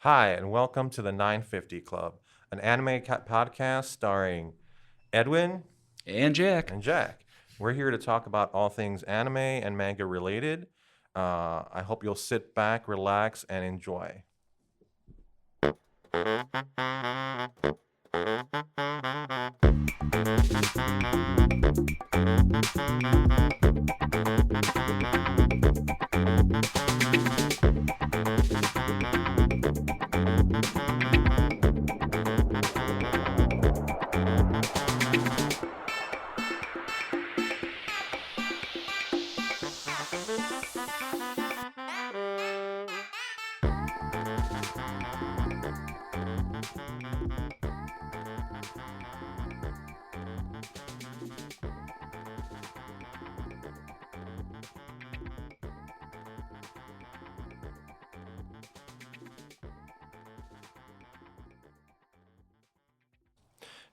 Hi, and welcome to the 950 Club, an anime podcast starring Edwin And Jack. and Jack. We're here to talk about all things anime and manga related. I hope you'll sit back, relax, and enjoy.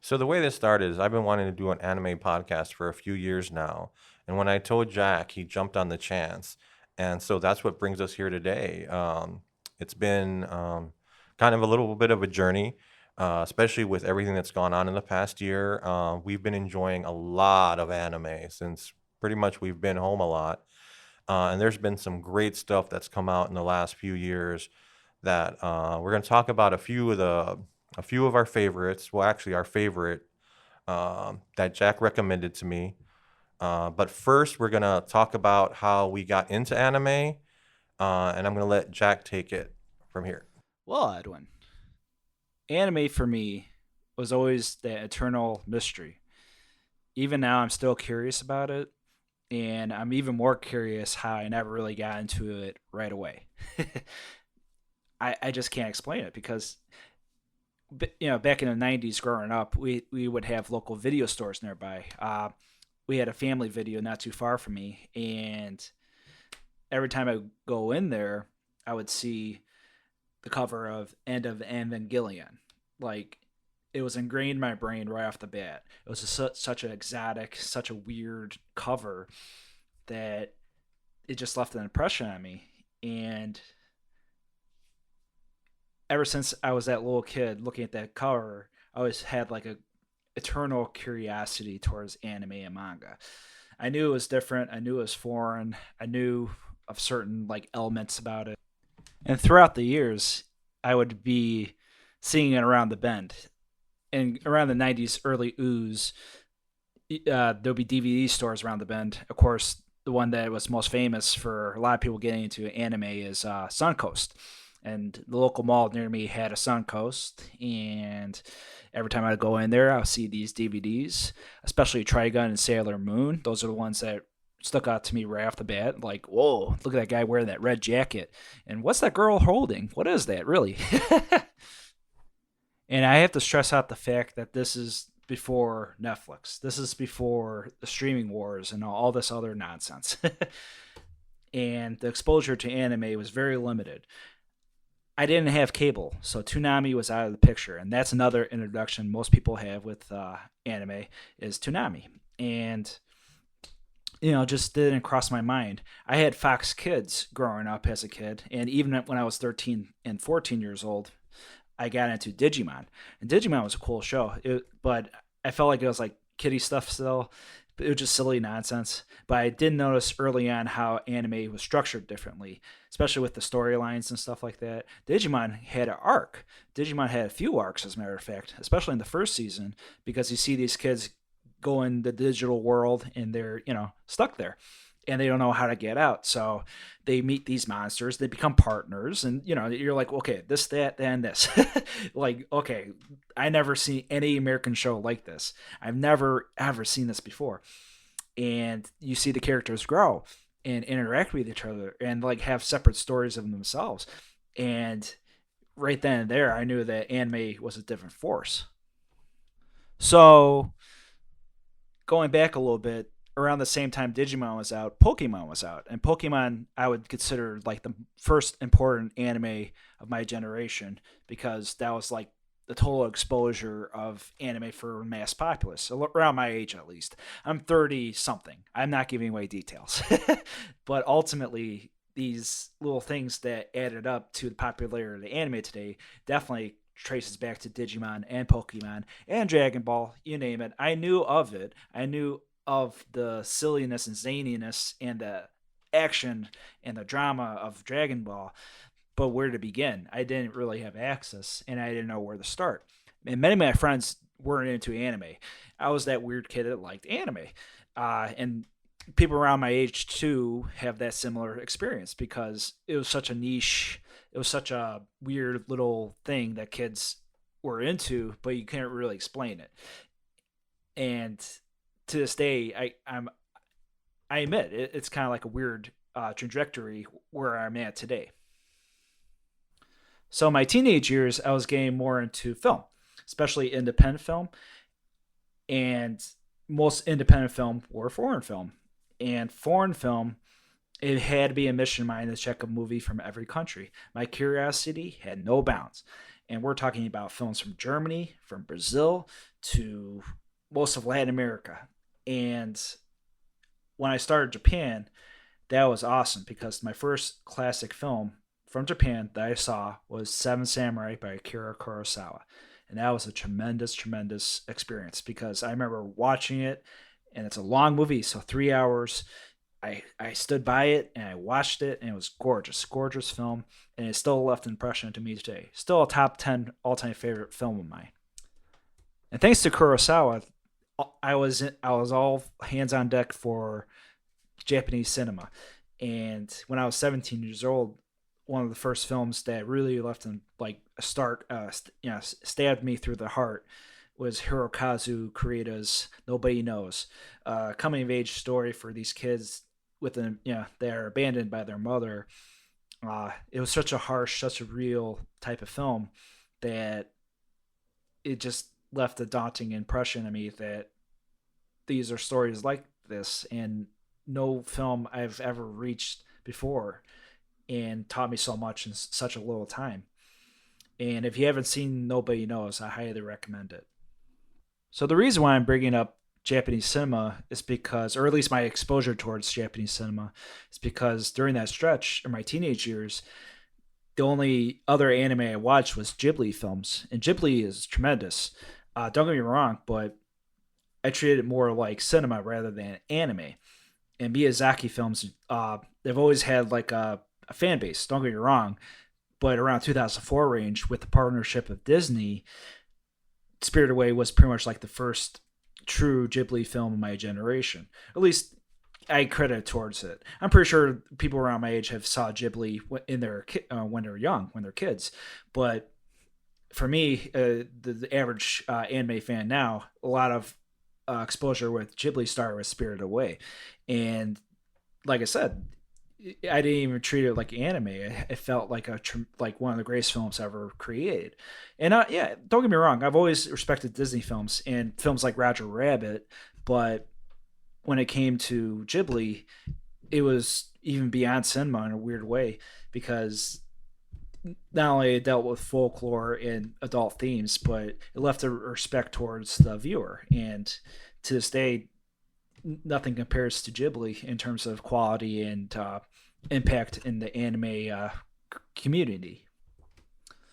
So the way this started is I've been wanting to do an anime podcast for a few years now, and when I told Jack, he jumped on the chance, and so that's what brings us here today. It's been kind of a little bit of a journey, especially with everything that's gone on in the past year. We've been enjoying a lot of anime since pretty much we've been home a lot, and there's been some great stuff that's come out in the last few years that we're going to talk about a few of our favorites. Well, actually, our favorite that Jack recommended to me. But first, we're gonna talk about how we got into anime, and I'm gonna let Jack take it from here. Well, Edwin, anime for me was always that eternal mystery. Even now, I'm still curious about it, and I'm even more curious how I never really got into it right away. I just can't explain it because, back in the 90s growing up, we would have local video stores nearby. We had a family video not too far from me, and every time I go in there, I would see the cover of End of Evangelion. Like it was ingrained in my brain right off the bat. It was such an exotic, such a weird cover that it just left an impression on me. And ever since I was that little kid looking at that cover, I always had like a eternal curiosity towards anime and manga. I knew it was different. I knew it was foreign. I knew of certain like elements about it. And throughout the years, I would be seeing it around the bend. And around the 90s, early ooze, there'll be DVD stores around the bend. Of course, the one that was most famous for a lot of people getting into anime is Suncoast. And the local mall near me had a Suncoast. And every time I'd go in there, I'll see these DVDs, especially Trigun and Sailor Moon. Those are the ones that stuck out to me right off the bat. Like, whoa, look at that guy wearing that red jacket. And what's that girl holding? What is that, really? And I have to stress out the fact that this is before Netflix. This is before the streaming wars and all this other nonsense. And the exposure to anime was very limited. I didn't have cable, so Toonami was out of the picture, and that's another introduction most people have with anime is Toonami, and just didn't cross my mind. I had Fox Kids growing up as a kid, and even when I was 13 and 14 years old, I got into Digimon, and Digimon was a cool show. But I felt like it was like kiddie stuff still. It was just silly nonsense. But I did notice early on how anime was structured differently, especially with the storylines and stuff like that. Digimon had an arc. Digimon had a few arcs, as a matter of fact, especially in the first season, because you see these kids go in the digital world and they're stuck there and they don't know how to get out. So they meet these monsters, they become partners, and you're like, okay, this, that, and this. Like, okay, I never seen any American show like this. I've never ever seen this before. And you see the characters grow and interact with each other and like have separate stories of themselves. And right then and there, I knew that anime was a different force. So going back a little bit, around the same time Digimon was out, Pokemon was out. And Pokemon I would consider like the first important anime of my generation because that was like the total exposure of anime for mass populace, around my age at least. I'm 30 something. I'm not giving away details. But ultimately, these little things that added up to the popularity of the anime today definitely traces back to Digimon and Pokemon and Dragon Ball, you name it. I knew of it. I knew of the silliness and zaniness and the action and the drama of Dragon Ball, but where to begin? I didn't really have access and I didn't know where to start. And many of my friends weren't into anime. I was that weird kid that liked anime. And people around my age too have that similar experience because it was such a niche, it was such a weird little thing that kids were into, but you can't really explain it. And to this day, I admit it's kind of like a weird trajectory where I'm at today. So my teenage years, I was getting more into film, especially independent film, and most independent film were foreign film. And foreign film, it had to be a mission of mine to check a movie from every country. My curiosity had no bounds. And we're talking about films from Germany, from Brazil, to most of Latin America. And when I started Japan, that was awesome because my first classic film from Japan that I saw was Seven Samurai by Akira Kurosawa. And that was a tremendous, tremendous experience because I remember watching it, and it's a long movie, so 3 hours. I stood by it and I watched it, and it was gorgeous, gorgeous film, and it still left an impression to me today. Still a top 10 all time favorite film of mine. And thanks to Kurosawa, I was all hands on deck for Japanese cinema. And when I was 17 years old, one of the first films that really left an like a start, stabbed me through the heart was Hirokazu Koreeda's Nobody Knows, coming of age story for these kids with an they're abandoned by their mother. It was such a harsh, such a real type of film that it just left a daunting impression on me that these are stories like this, and no film I've ever reached before and taught me so much in such a little time. And if you haven't seen Nobody Knows, I highly recommend it. So the reason why I'm bringing up Japanese cinema is because, or at least my exposure towards Japanese cinema, is because during that stretch in my teenage years, the only other anime I watched was Ghibli films, and Ghibli is tremendous. Don't get me wrong, but I treated it more like cinema rather than anime. And Miyazaki films, they've always had like a fan base. Don't get me wrong, but around 2004 range with the partnership of Disney, Spirited Away was pretty much like the first true Ghibli film of my generation. At least I credit towards it. I'm pretty sure people around my age have saw Ghibli in their when they're young, when they're kids. But for me, the average anime fan now, a lot of exposure with Ghibli started with Spirited Away, and like I said, I didn't even treat it like anime. It felt like like one of the greatest films ever created. And yeah, don't get me wrong. I've always respected Disney films and films like Roger Rabbit, but when it came to Ghibli, it was even beyond cinema in a weird way because not only it dealt with folklore and adult themes, but it left a respect towards the viewer. And to this day, nothing compares to Ghibli in terms of quality and impact in the anime community.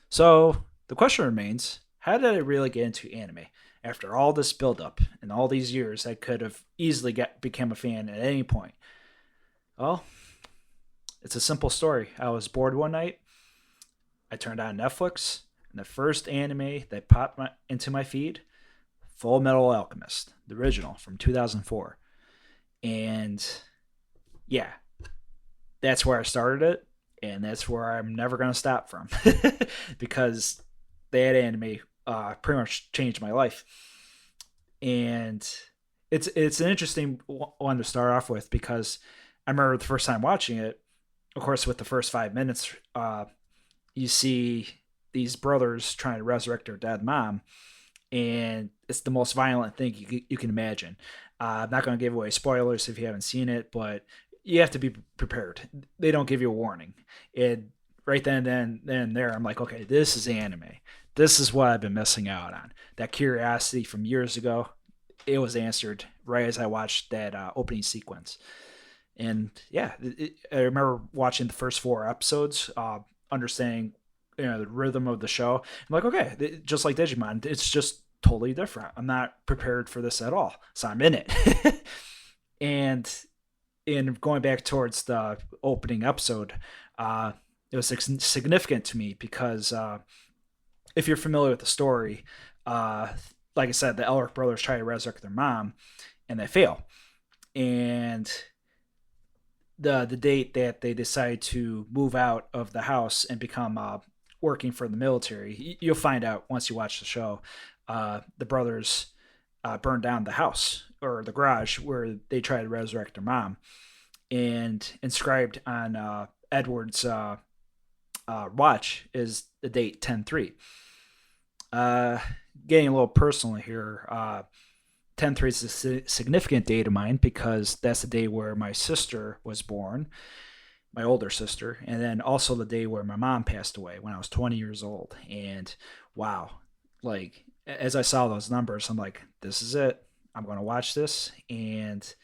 So the question remains: how did I really get into anime? After all this buildup and all these years, I could have easily become a fan at any point. Well, it's a simple story. I was bored one night. I turned on Netflix, and the first anime that popped into my feed, Full Metal Alchemist, the original from 2004. And yeah, that's where I started it, and that's where I'm never going to stop from because that anime pretty much changed my life. And it's an interesting one to start off with because I remember the first time watching it. Of course, with the first 5 minutes, you see these brothers trying to resurrect their dead mom, and it's the most violent thing you can imagine. I'm not going to give away spoilers if you haven't seen it, but you have to be prepared. They don't give you a warning. And right then there, I'm like, okay, this is anime. This is what I've been missing out on. That curiosity from years ago, it was answered right as I watched that opening sequence. And yeah, I remember watching the first 4 episodes, understanding the rhythm of the show. I'm like, okay, just like Digimon, it's just totally different. I'm not prepared for this at all, so I'm in it. And in going back towards the opening episode, uh, it was significant to me because if you're familiar with the story, uh, like I said, the Elric brothers try to resurrect their mom and they fail. And the date that they decide to move out of the house and become working for the military, you'll find out once you watch the show. The brothers burned down the house or the garage where they try to resurrect their mom, and inscribed on Edward's watch is the date 10-3. Uh, Getting a little personal here, 10-3 is a significant day to mine because that's the day where my sister was born, my older sister, and then also the day where my mom passed away when I was 20 years old. And wow, like as I saw those numbers, I'm like, this is it. I'm going to watch this. And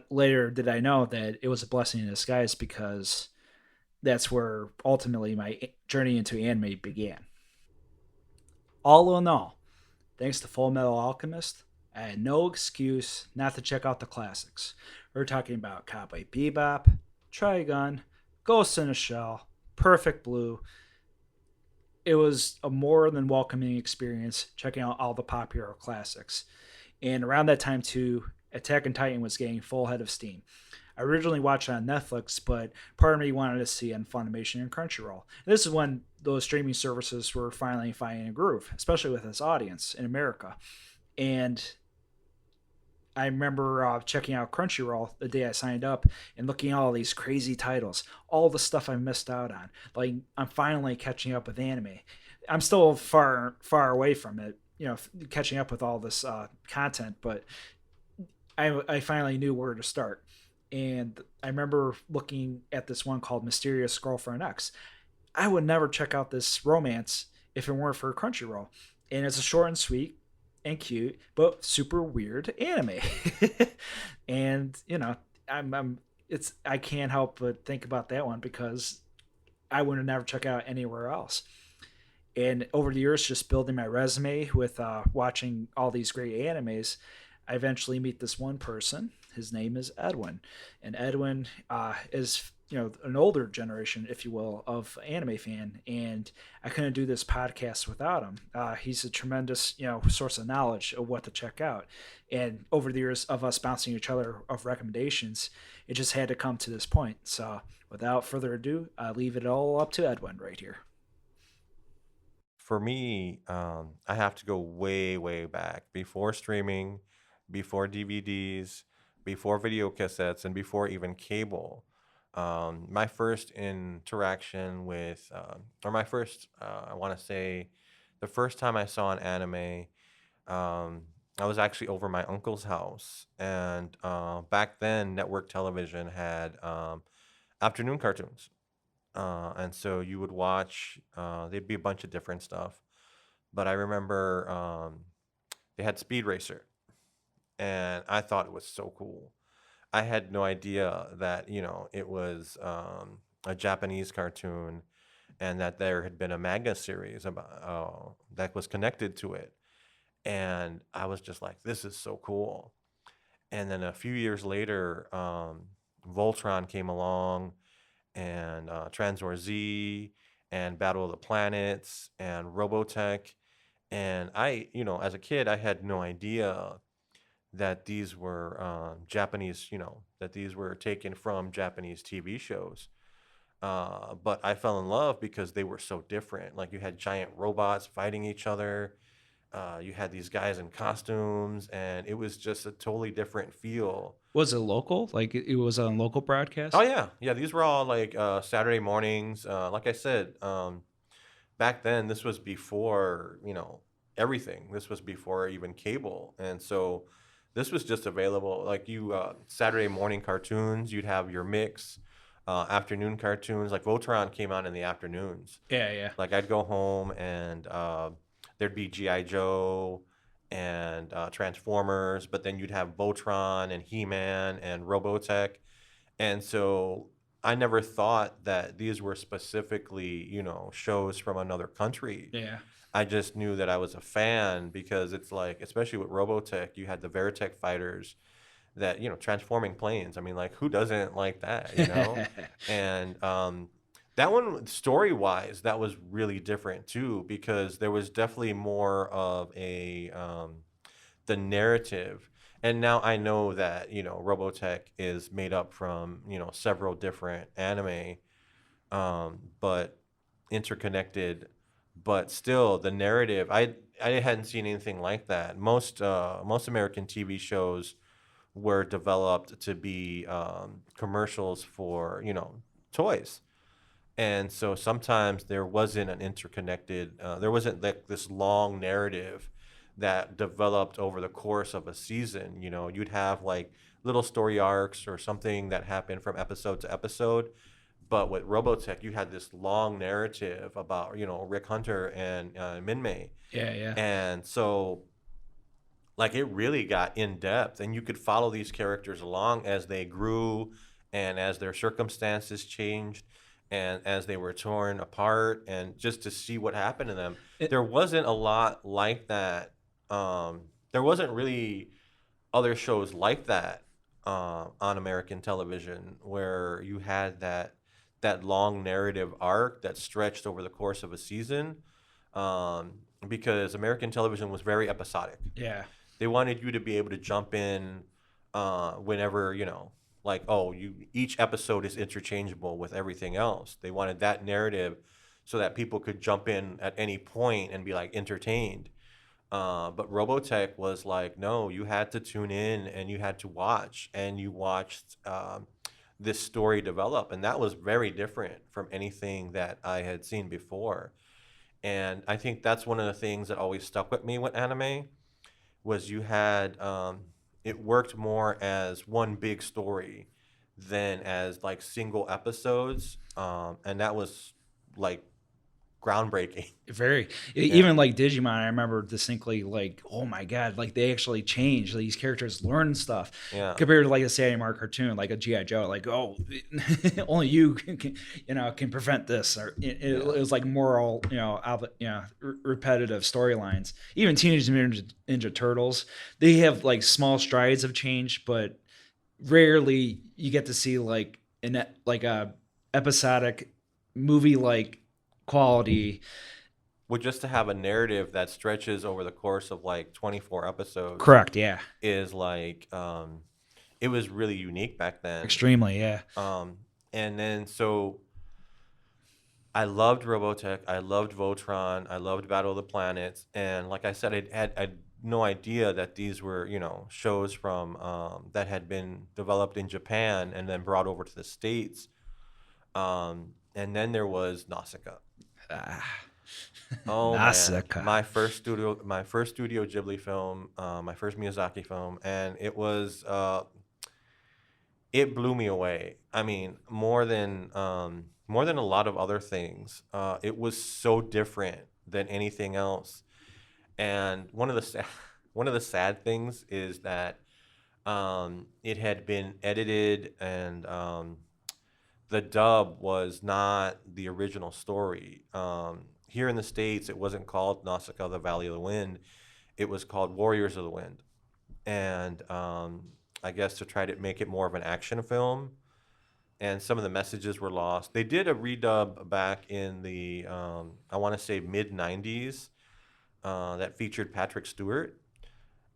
later did I know that it was a blessing in disguise because that's where ultimately my journey into anime began. All in all, thanks to Full Metal Alchemist, I had no excuse not to check out the classics. We're talking about Cowboy Bebop, Trigun, Ghost in a Shell, Perfect Blue. It was a more than welcoming experience checking out all the popular classics. And around that time, too, Attack on Titan was getting full head of steam. I originally watched it on Netflix, but part of me wanted to see it on Funimation and Crunchyroll. And this is when those streaming services were finally finding a groove, especially with its audience in America. And I remember checking out Crunchyroll the day I signed up and looking at all these crazy titles, all the stuff I missed out on. Like I'm finally catching up with anime. I'm still far away from it, catching up with all this content, but I finally knew where to start. And I remember looking at this one called Mysterious Girlfriend X. I would never check out this romance if it weren't for Crunchyroll. And it's a short and sweet and cute, but super weird anime. And I'm it's I can't help but think about that one because I would have never check out anywhere else. And over the years, just building my resume with watching all these great animes, I eventually meet this one person. His name is Edwin, and Edwin is an older generation, if you will, of anime fan, and I couldn't do this podcast without him. He's a tremendous source of knowledge of what to check out, and over the years of us bouncing each other of recommendations, it just had to come to this point. So without further ado, I leave it all up to Edwin right here. For me, I have to go way, way back before streaming, before DVDs, before video cassettes, and before even cable. My first interaction with, or my first, I want to say, the first time I saw an anime, um, I was actually over my uncle's house. And back then, network television had afternoon cartoons. And so you would watch, there'd be a bunch of different stuff. But I remember they had Speed Racer, and I thought it was so cool. I had no idea that, it was a Japanese cartoon and that there had been a manga series about that was connected to it. And I was just like, this is so cool. And then a few years later, Voltron came along and Transwar Z and Battle of the Planets and Robotech. And as a kid, I had no idea that these were Japanese, that these were taken from Japanese TV shows. But I fell in love because they were so different. Like you had giant robots fighting each other. You had these guys in costumes, and it was just a totally different feel. Was it local? Like it was on local Oh broadcast? yeah, yeah. These were all like Saturday mornings. Like I said, back then this was before everything. This was before even cable, and so this was just available. Like you, Saturday morning cartoons. You'd have your mix. Afternoon cartoons, like Voltron came out in the afternoons. Yeah, yeah. Like I'd go home and there'd be GI Joe and Transformers, but then you'd have Voltron and He Man and Robotech, And so I never thought that these were specifically, shows from another country. Yeah. I just knew that I was a fan because it's like, especially with Robotech, you had the Veritech fighters that, transforming planes. I mean, like, who doesn't like that? And that one, story wise, that was really different too, because there was definitely more of the narrative. And now I know that, Robotech is made up from, several different anime, but interconnected, but still the narrative, I hadn't seen anything like that. Most American TV shows were developed to be commercials for, toys. And so sometimes there wasn't an interconnected, there wasn't like this long narrative that developed over the course of a season. You'd have like little story arcs or something that happened from episode to episode. But with Robotech, you had this long narrative about, Rick Hunter and Minmay. Yeah, yeah. And so, like, it really got in depth, and you could follow these characters along as they grew and as their circumstances changed and as they were torn apart, and just to see what happened to them. It, There wasn't a lot like that. There wasn't really other shows like that on American television where you had that long narrative arc that stretched over the course of a season, because American television was very episodic. yeah. They wanted you to be able to jump in whenever, like, oh, each episode is interchangeable with everything else. They wanted that narrative so that people could jump in at any point and be like entertained. But Robotech was like, no, you had to tune in and you had to watch, and you watched this story develop. And that was very different from anything that I had seen before. And I think that's one of the things that always stuck with me with anime was you had, it worked more as one big story than as like single episodes. And that was like groundbreaking. Very. Yeah. Even like Digimon, I remember distinctly, like, oh my god, like they actually changed. These characters learn stuff Yeah. compared to like a Saturday Mark cartoon, like a GI Joe. Like, oh, only you can prevent this. Or it was like moral, repetitive storylines. Even Teenage Mutant Ninja Turtles, they have like small strides of change, but rarely you get to see like a episodic movie like quality. Well, just to have a narrative that stretches over the course of like 24 episodes Correct. Yeah. is like, it was really unique back then. Extremely. Yeah. And then so I loved Robotech, I loved Voltron, I loved Battle of the Planets, and like I said, I had no idea that these were, shows from that had been developed in Japan and then brought over to the States. And then there was Nausicaa. Oh man, Nausicaa. my first Studio Ghibli film, my first Miyazaki film, and it blew me away. I mean, more than a lot of other things. It was so different than anything else. And one of the sad things is that it had been edited, and the dub was not the original story. Here in the States, it wasn't called Nausicaa, the Valley of the Wind. It was called Warriors of the Wind. And I guess to try to make it more of an action film, and some of the messages were lost. They did a redub back in the, I want to say, mid 90s, that featured Patrick Stewart.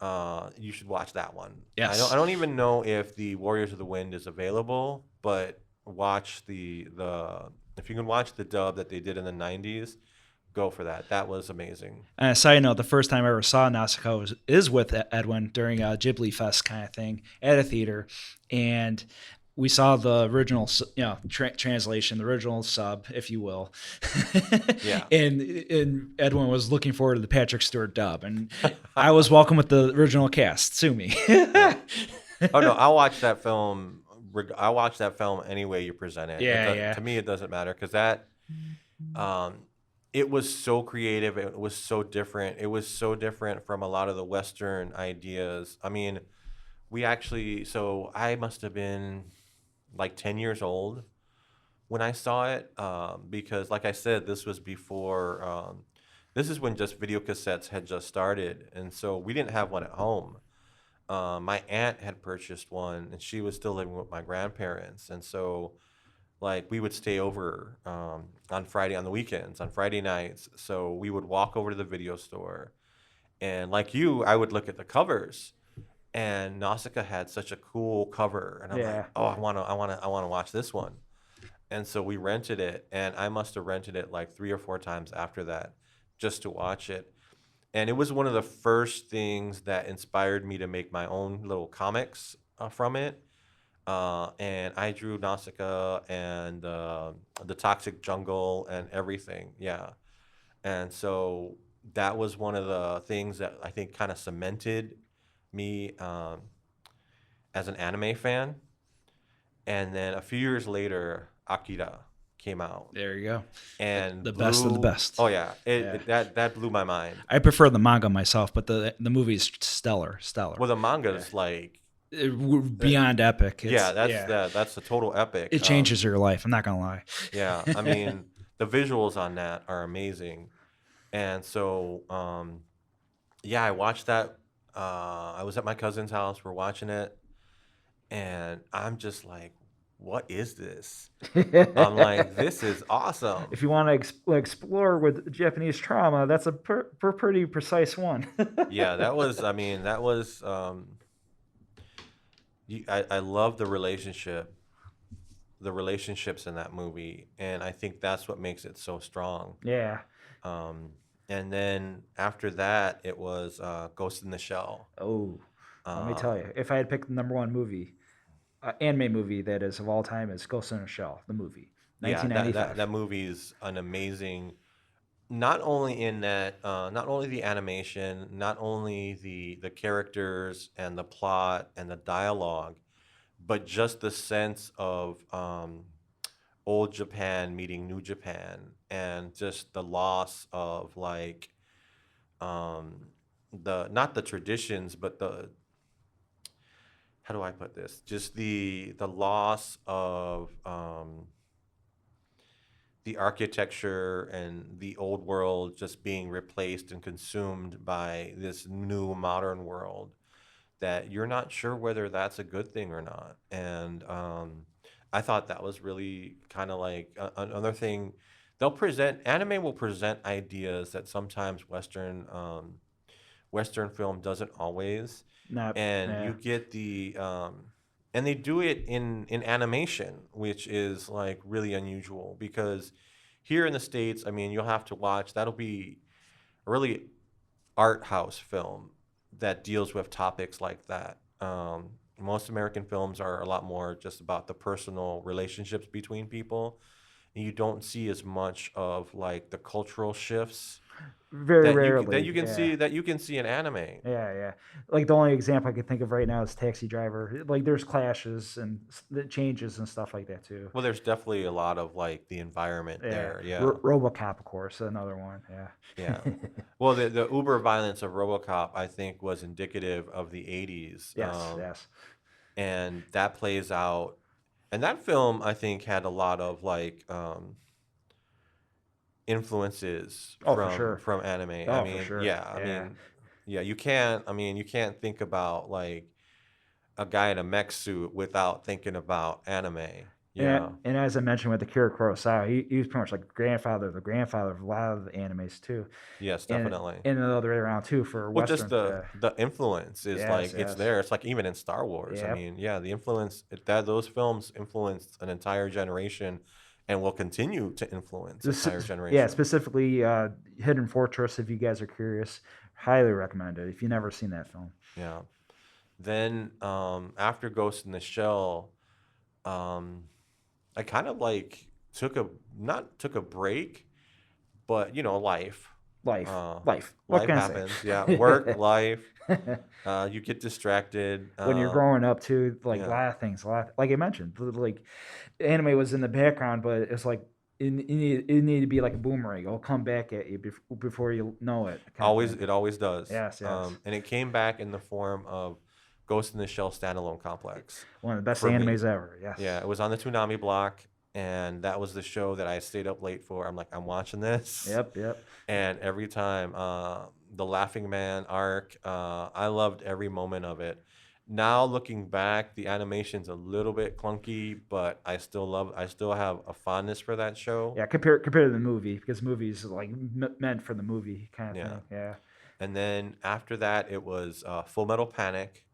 You should watch that one. Yes. I don't even know if the Warriors of the Wind is available, but watch the if you can watch the dub that they did in the 90s, go for that. That was amazing. And a side note, the first time I ever saw Nausicaa is with Edwin during a Ghibli Fest kind of thing at a theater. And we saw the original, translation, the original sub, if you will. Yeah. And Edwin was looking forward to the Patrick Stewart dub. And I was welcome with the original cast. Sue me. Oh no, I'll watch that film. I'll watch that film any way you present it. Yeah. To me, it doesn't matter because that, it was so creative. It was so different. It was so different from a lot of the Western ideas. I mean, so I must have been like 10 years old when I saw it, because, like I said, this was before. This is when just video cassettes had just started, and so we didn't have one at home. My aunt had purchased one, and she was still living with my grandparents, and so like we would stay over on Friday on the weekends, on Friday nights. So we would walk over to the video store, and like you, I would look at the covers, and Nausicaa had such a cool cover, and I'm like, Yeah. oh, I want to watch this one. And so we rented it, and I must have rented it like 3 or 4 times after that, just to watch it. And it was one of the first things that inspired me to make my own little comics from it. And I drew Nausicaa and the Toxic Jungle and everything. Yeah. And so that was one of the things that I think kind of cemented me as an anime fan. And then a few years later, Akira came out There you go. and The best of the blew. best. Oh yeah, Yeah. that blew my mind. I prefer the manga myself, but the movie's stellar. Well, the manga's like Beyond epic. yeah, It's, that's a total epic. it changes your life. I'm not gonna lie. Yeah, I mean the visuals on that are amazing, and so yeah, I watched that. I was at my cousin's house. We're watching it, and I'm just like, "What is this?" I'm like, "This is awesome." If you want to explore with Japanese trauma, that's a pretty precise one. Yeah, that was. I mean, that was. I love the relationships in that movie, and I think that's what makes it so strong. Yeah. Um, and then after that, it was Ghost in the Shell. Oh, let me Uh, tell you, if I had picked the number one movie, anime movie that is of all time, is Ghost in a Shell, the movie, yeah, that 1995. that movie is an amazing. Not only in that, not only the animation, not only the characters and the plot and the dialogue, but just the sense of old Japan meeting new Japan, and just the loss of like um, the not the traditions, but the how do I put this? Just the loss of the architecture and the old world just being replaced and consumed by this new modern world that you're not sure whether that's a good thing or not. And I thought that was really kind of like another thing. Anime will present ideas that sometimes Western film doesn't always, Not, and yeah. you get and they do it in animation, which is like really unusual because here in the States, I mean, you'll have to watch, that'll be a really art house film that deals with topics like that. Most American films are a lot more just about the personal relationships between people, and you don't see as much of like the cultural shifts Very that rarely. you can Yeah. see in anime. Yeah, yeah. Like the only example I can think of right now is Taxi Driver. Like there's clashes and the changes and stuff like that too. Well, there's definitely a lot of like the environment Yeah, there. Yeah, RoboCop, of course, another one. yeah. Yeah. Well, the uber violence of RoboCop, I think, was indicative of the '80s, Yes, yes. and that plays out. And that film, I think, had a lot of like influences Oh, for sure. from anime. I Oh, for mean, sure. yeah, I Yeah. mean, yeah. You can't. I mean, you can't think about like a guy in a mech suit without thinking about anime. Yeah. And as I mentioned with the Kira Kurosawa, he was pretty much like the grandfather of a lot of the animes too, Yes, and definitely. the other way around too for Well, just Western. the influence is Yes, like it's yes. there. It's like even in Star Wars. I Yep. mean, yeah, the influence that those films influenced an entire generation, and will continue to influence entire Yeah, generation. specifically Hidden Fortress. If you guys are curious, highly recommend it. If you've never seen that film. Yeah. Then after Ghost in the Shell, um, I kind of like not took a break, but life. Life, Uh, life. What life can I happens. Yeah, work, life. say? You get distracted. When you're growing up too, like a Yeah. lot of things, like I mentioned, like anime was in the background, but it's like it need to be like a boomerang. It'll come back at you before you know it, kind of Always, thing. it always does. Yes, yes. And it came back in the form of Ghost in the Shell standalone complex. One of the best For me, animes ever. Yes. yeah, it was on the Toonami block, and that was the show that I stayed up late for. I'm like, I'm watching this, Yep. Yep. and every time, the Laughing Man arc, I loved every moment of it. Now looking back, the animation's a little bit clunky, but I still have a fondness for that show. Yeah. Compare to the movie, because movies like meant for the movie kind of Yeah. thing. Yeah. And then after that, it was Full Metal Panic,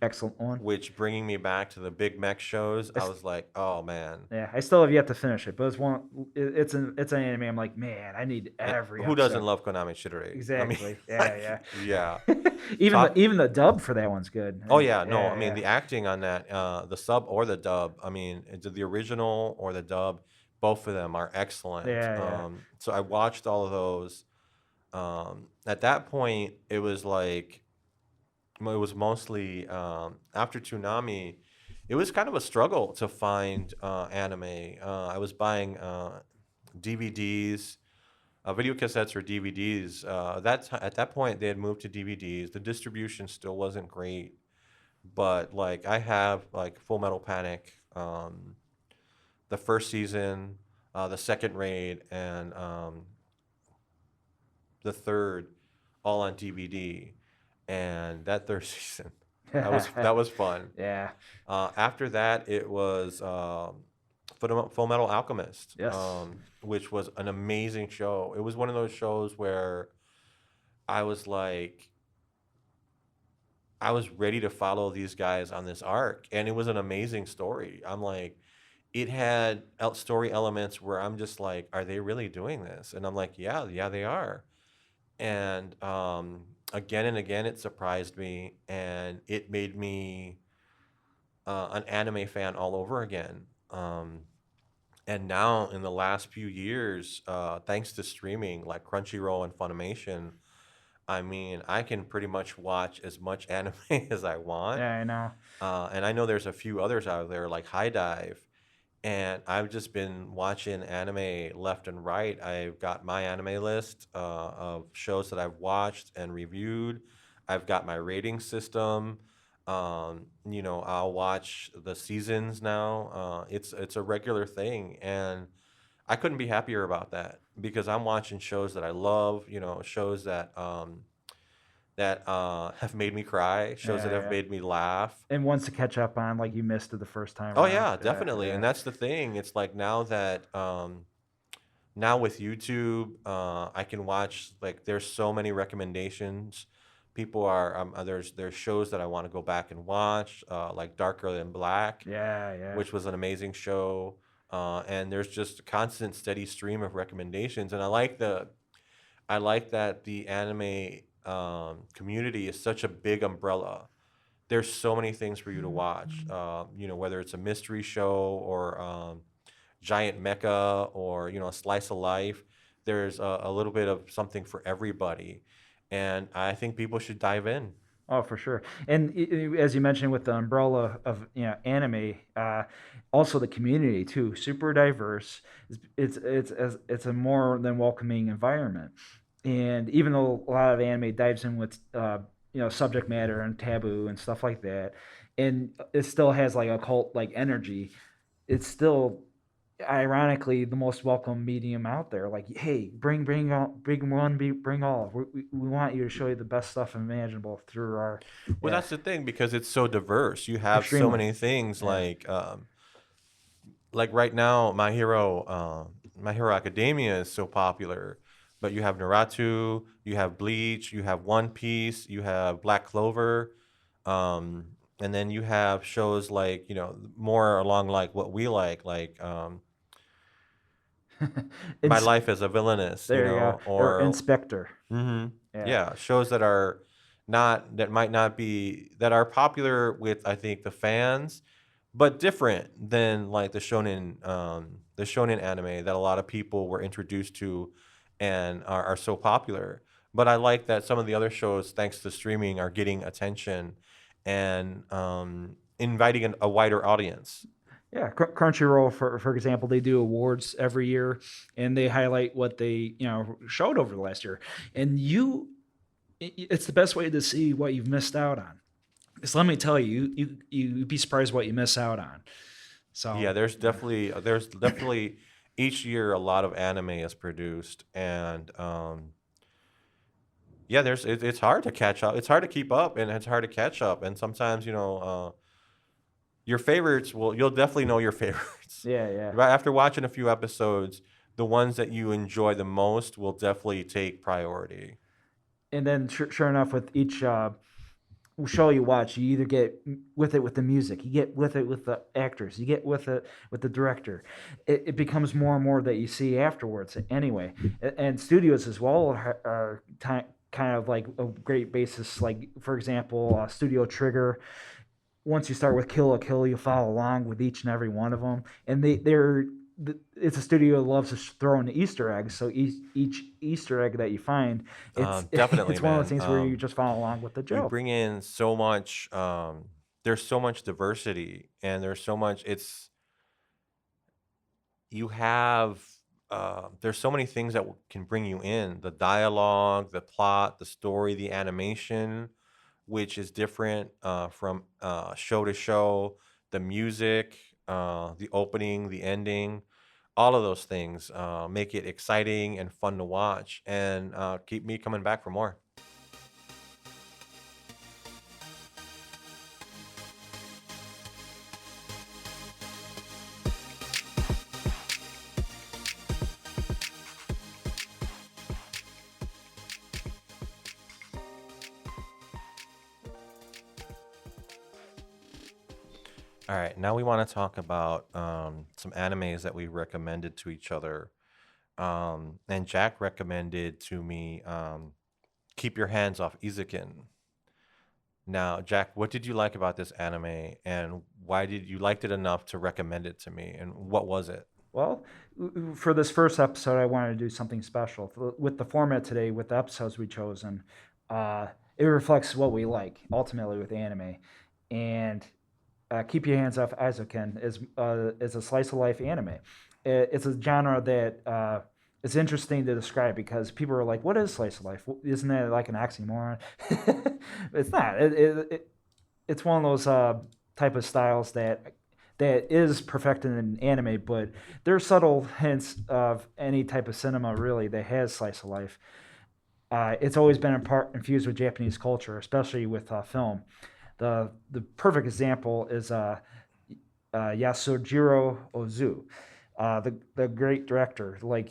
Excellent one. which bringing me back to the big mech shows, I I s- was like, oh man. yeah, I still have yet to finish it, but it's one. It's an anime. I'm like, man, I need And every who doesn't episode. love Konami Shidori? I mean, Exactly. Yeah. like, yeah. Yeah. Talk. Even the dub for that one's good. Oh yeah, no, I Yeah. mean Yeah. the acting on that, the sub or the dub. I mean, it's the original or the dub. Both of them are excellent. Yeah. Yeah. So I watched all of those. At that point, it was like it was mostly after Toonami. It was kind of a struggle to find anime. I was buying DVDs, video cassettes or DVDs. At that point, they had moved to DVDs. The distribution still wasn't great, but like I have like Full Metal Panic, the first season, the second raid, and the third, all on DVD. And that third season, that was fun. Yeah. After that, it was Full Metal Alchemist, Yes. which was an amazing show. It was one of those shows where I was like, I was ready to follow these guys on this arc, and it was an amazing story. I'm like, it had story elements where I'm just like, are they really doing this? And I'm like, yeah, they are. And again and again, it surprised me, and it made me an anime fan all over again. And now, in the last few years, thanks to streaming like Crunchyroll and Funimation, I mean, I can pretty much watch as much anime as I want. Yeah. I know. And I know there's a few others out there like High Dive, and I've just been watching anime left and right. I've got my anime list of shows that I've watched and reviewed. I've got my rating system. I'll watch the seasons now. It's a regular thing, and I couldn't be happier about that because I'm watching shows that I love. Shows that have made me cry, shows that Yeah. have Yeah. made me laugh. And ones to catch up on, like you missed it the first time Oh around. yeah, Yeah. definitely. Yeah. And that's the thing. It's like now that now with YouTube, I can watch like there's so many recommendations. People are there's shows that I want to go back and watch, like Darker Than Black, Yeah. Yeah. which was an amazing show. And there's just a constant steady stream of recommendations. And I like that the anime community is such a big umbrella. There's so many things for you to watch. Whether it's a mystery show or giant mecha or a slice of life. There's a little bit of something for everybody, and I think people should dive in. Oh, for sure. And as you mentioned, with the umbrella of anime, also the community too, super diverse. It's a more than welcoming environment. And even though a lot of anime dives in with subject matter and taboo and stuff like that, and it still has like a cult like energy, it's still ironically the most welcome medium out there. Like, hey, bring one, bring all. We want you to show you the best stuff imaginable through our, Well, yeah, that's the thing because it's so diverse. You have so extremely, many things yeah, like right now, My Hero Academia is so popular, but you have Naruto, you have Bleach, you have One Piece, you have Black Clover, and then you have shows like more along like what we like My Ins- Life as a Villainous, there you go, or or inspector, yeah, yeah, shows that are not that might not be that are popular with I think the fans, but different than like the shonen anime that a lot of people were introduced to and are so popular. But I like that some of the other shows, thanks to streaming, are getting attention and inviting a wider audience. yeah. Crunchyroll, for example, they do awards every year, and they highlight what they showed over the last year, and it's the best way to see what you've missed out on. Because let me tell you, you'd be surprised what you miss out on. Yeah, So yeah. there's definitely each year a lot of anime is produced, and yeah, it's hard to catch up. It's hard to keep up, and it's hard to catch up. And sometimes, your favorites will you'll definitely know your favorites. Yeah, yeah. Right after watching a few episodes, the ones that you enjoy the most will definitely take priority. And then sure enough, with each show you watch, you either get with it with the music, you get with it with the actors, you get with it with the director. It becomes more and more that you see afterwards. Anyway, and studios as well are kind of like a great basis. Like for example, Studio Trigger. Once you start with Kill a Kill, you follow along with each and every one of them, and they're it's a studio that loves to throw in Easter eggs. So each Easter egg that you find, it's Definitely, it's one of those man. things where you just follow along with the You joke. bring in so much. There's so much diversity, and there's so much. It's you have. There's so many things that can bring you in: the dialogue, the plot, the story, the animation, which is different from show to show. The music, the opening, the ending, all of those things make it exciting and fun to watch, and keep me coming back for more. All right, now we want to talk about some animes that we recommended to each other. And Jack recommended to me Keep Your Hands Off Eizouken. Now, Jack, what did you like about this anime, and why did you liked it enough to recommend it to me, and what was it? Well, for this first episode, I wanted to do something special with the format today. With the episodes we chosen, uh, it reflects what we like ultimately with anime, and Keep Your Hands Off Eizouken is a slice of life anime. It's a genre that is interesting to describe because people are like, "What is slice of life? Isn't that like an oxymoron?" It's not. It's one of those type of styles that is perfected in anime, but there's subtle hints of any type of cinema really that has slice of life. It's always been in part infused with Japanese culture, especially with film. The perfect example is Yasujiro Ozu, the great director. Like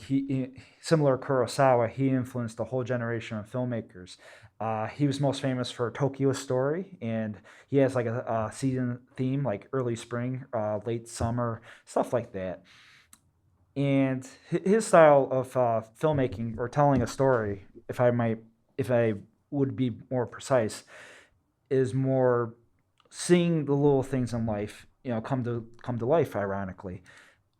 similar to Kurosawa, he influenced a whole generation of filmmakers. He was most famous for Tokyo Story, and he has like a season theme, like early spring, late summer, stuff like that. And his style of filmmaking or telling a story, if I would be more precise, is more seeing the little things in life, come to life. Ironically,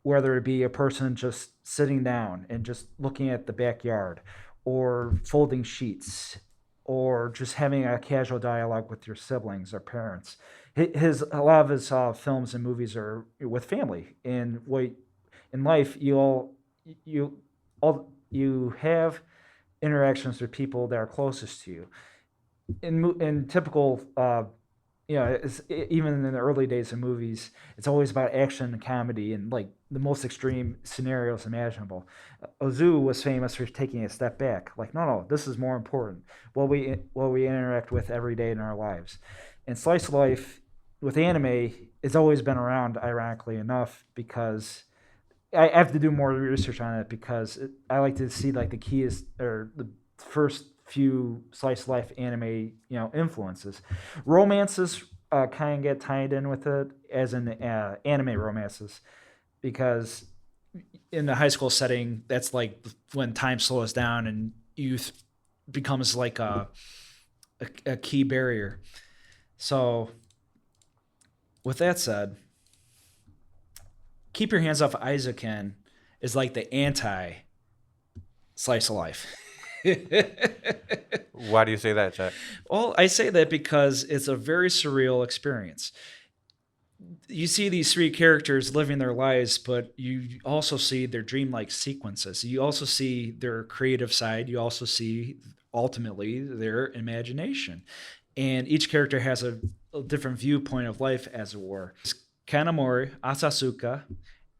whether it be a person just sitting down and just looking at the backyard, or folding sheets, or just having a casual dialogue with your siblings or parents. His a lot of his films and movies are with family, and what in life you all you have interactions with people that are closest to you. In typical even in the early days of movies, it's always about action and comedy and like the most extreme scenarios imaginable. Ozu was famous for taking a step back, like no, this is more important. What we interact with every day in our lives, and slice of life with anime has always been around. Ironically enough, because I have to do more research on it because I like to see like the keys or the first few slice of life anime influences. Romances kind of get tied in with it as in anime romances because in the high school setting that's like when time slows down and youth becomes like a key barrier. So with that said, Keep Your Hands Off Eizouken is like the anti slice of life. Why do you say that, Jack? Well, I say that because it's a very surreal experience. You see these three characters living their lives, but you also see their dreamlike sequences. You also see their creative side. You also see ultimately their imagination. And each character has a different viewpoint of life, as it were. It's Kanamori, Asasuka,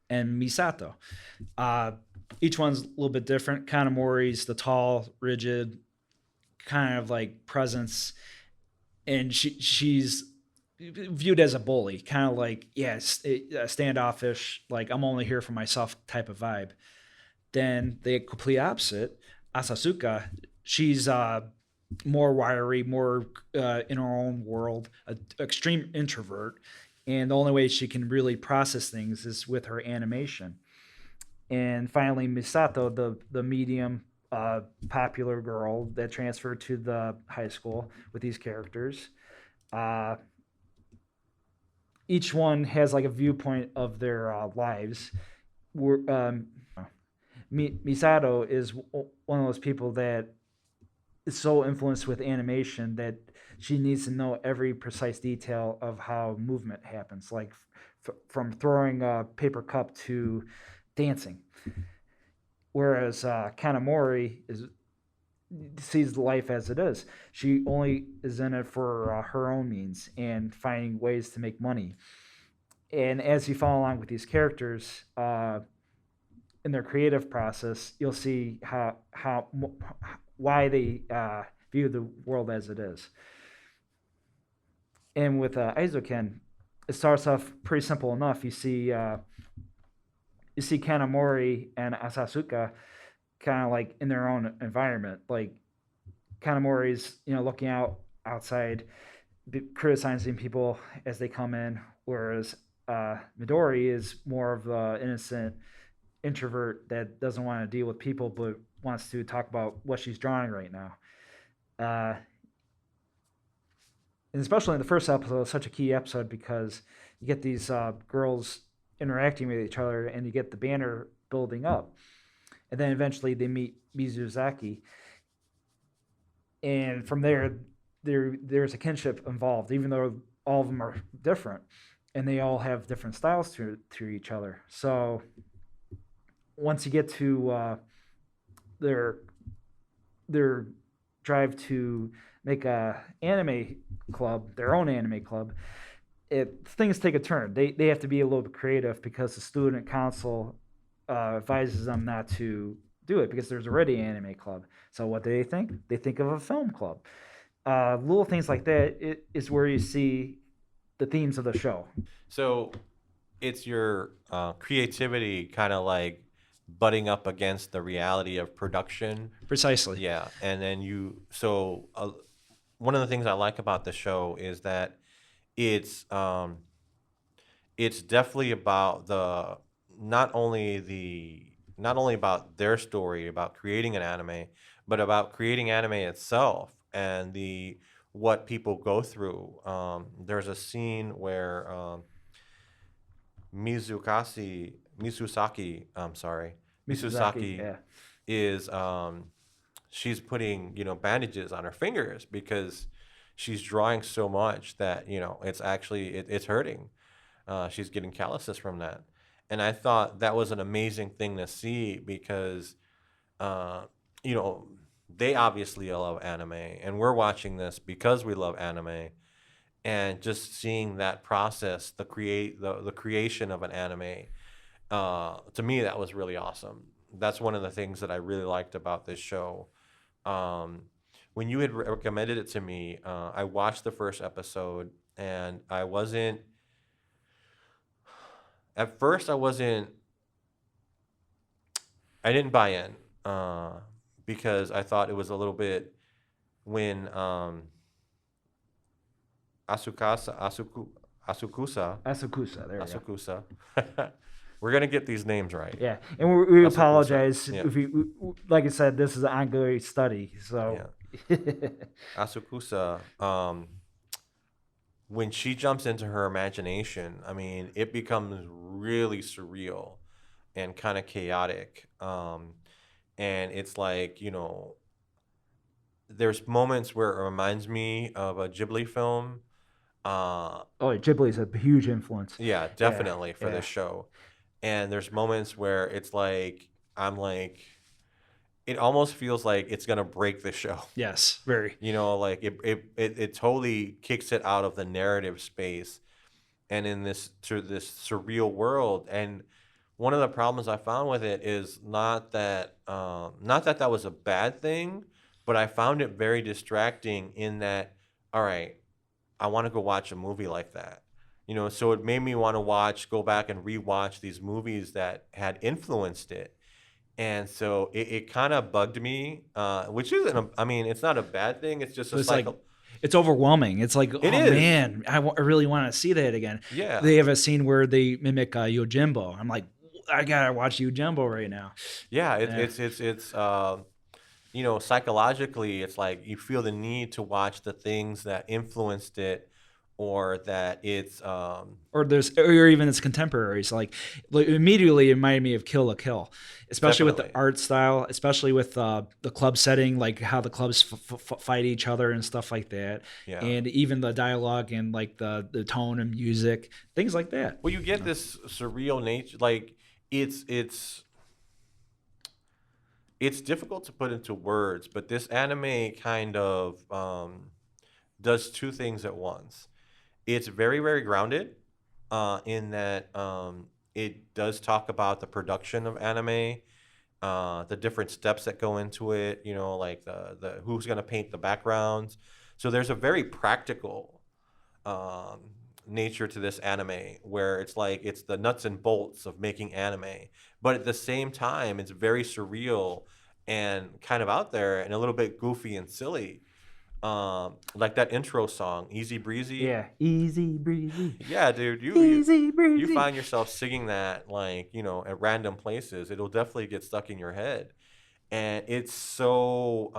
and Misato. Uh, each one's a little bit different. Kanamori's the tall, rigid, kind of like presence, and she's viewed as a bully, kind of like standoffish, like I'm only here for myself type of vibe. Then the complete opposite, Asasuka, she's more wiry, more in her own world, an extreme introvert, and the only way she can really process things is with her animation. And finally, Misato, the medium popular girl that transferred to the high school with these characters. Uh, each one has like a viewpoint of their lives. Um, Misato is one of those people that is so influenced with animation that she needs to know every precise detail of how movement happens, like from throwing a paper cup to dancing. Whereas Kanamori sees life as it is. She only is in it for her own means and finding ways to make money. And as you follow along with these characters in their creative process, you'll see how why they view the world as it is. And with Eizouken, it starts off pretty simple enough. You see Kanamori and Asasuka kind of like in their own environment. Like Kanamori's, looking outside, criticizing people as they come in, whereas Midori is more of the innocent introvert that doesn't want to deal with people but wants to talk about what she's drawing right now. Uh, and especially in the first episode, it's such a key episode because you get these girls interacting with each other and you get the banner building up. And then eventually they meet Mizuzaki. And from there's a kinship involved, even though all of them are different and they all have different styles to each other. So once you get to their drive to make a anime club, their own anime club, things take a turn. They have to be a little bit creative because the student council advises them not to do it because there's already an anime club. So what do they think? They think of a film club. Little things like that is where you see the themes of the show. So it's your creativity kind of like butting up against the reality of production. Precisely. Yeah, and then one of the things I like about the show is that it's um, it's definitely about not only about their story about creating an anime, but about creating anime itself and the what people go through. There's a scene where Misusaki, I'm sorry, Mizuzaki, Misusaki yeah. is she's putting bandages on her fingers because she's drawing so much that it's actually it's hurting. She's getting calluses from that, and I thought that was an amazing thing to see because uh, you know they obviously love anime, and we're watching this because we love anime, and just seeing that process, the creation of an anime, to me that was really awesome. That's one of the things that I really liked about this show. Um, when you had recommended it to me, I watched the first episode, and at first I didn't buy in, because I thought it was a little bit when Asukasa Asuku Asukusa Asakusa, there we go. Asukusa. We're gonna get these names right. Yeah, and we Asakusa. apologize Yeah. if like I said, this is an ongoing study. So, Asukusa, when she jumps into her imagination, I mean, it becomes really surreal and kind of chaotic. And it's like, there's moments where it reminds me of a Ghibli film. Ghibli is a huge influence. Yeah, Yeah, definitely for yeah. this show. And there's moments where it's like, I'm like, it almost feels like it's gonna break the show. Yes, very. You know, like it totally kicks it out of the narrative space and in this surreal world. And one of the problems I found with it is not that that was a bad thing, but I found it very distracting in that, all right, I want to go watch a movie like that. You know, so it made me want to go back and rewatch these movies that had influenced it. And so it kind of bugged me, which isn't, I mean, it's not a bad thing. It's just a But it's like cycle. it's overwhelming. It's like, It oh is. man, I really want to see that again. Yeah. They have a scene where they mimic Yojimbo. I'm like, I gotta watch Yojimbo right now. Yeah. Yeah. You know, psychologically, it's like you feel the need to watch the things that influenced it or that Or even its contemporaries. Like immediately it reminded me of Kill la Kill, especially with the definitely. art style, especially with the club setting, like how the clubs fight each other and stuff like that, Yeah. and even the dialogue and like the tone and music, things like that. Well, you get this surreal nature. Like it's it's it's difficult to put into words, but this anime kind of does two things at once. It's very, very grounded in that it does talk about the production of anime, the different steps that go into it, you know, like the who's going to paint the backgrounds. So there's a very practical um, nature to this anime where it's like it's the nuts and bolts of making anime, but at the same time, it's very surreal and kind of out there and a little bit goofy and silly. Like that intro song, "Easy Breezy." Yeah, easy breezy, Yeah, dude, easy you breezy. find yourself singing that like you know at random places. It'll definitely get stuck in your head, and it's so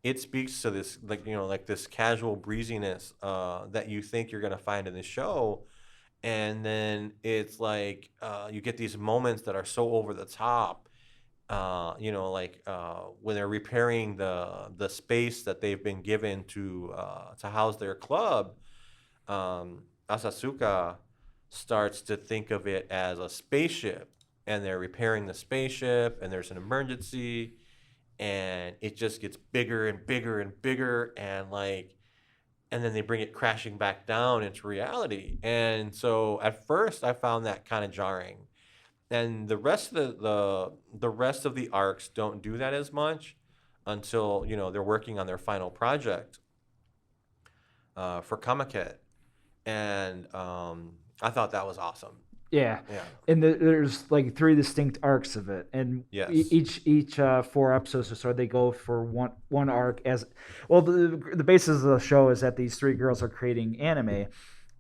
it speaks to this like you know like this casual breeziness that you think you're gonna find in the show, and then it's like you get these moments that are so over the top. You know, like when they're repairing the space that they've been given to house their club, Asasuka starts to think of it as a spaceship, and they're repairing the spaceship, and there's an emergency, and it just gets bigger and bigger and bigger, and like, and then they bring it crashing back down into reality. And so at first, I found that kind of jarring, and the rest of the rest of the arcs don't do that as much until you know they're working on their final project for Kamaket, and I thought that was awesome. Yeah, Yeah. and there's like three distinct arcs of it, and Yes. each 4 episodes or so they go for one arc as well. The basis of the show is that these three girls are creating anime,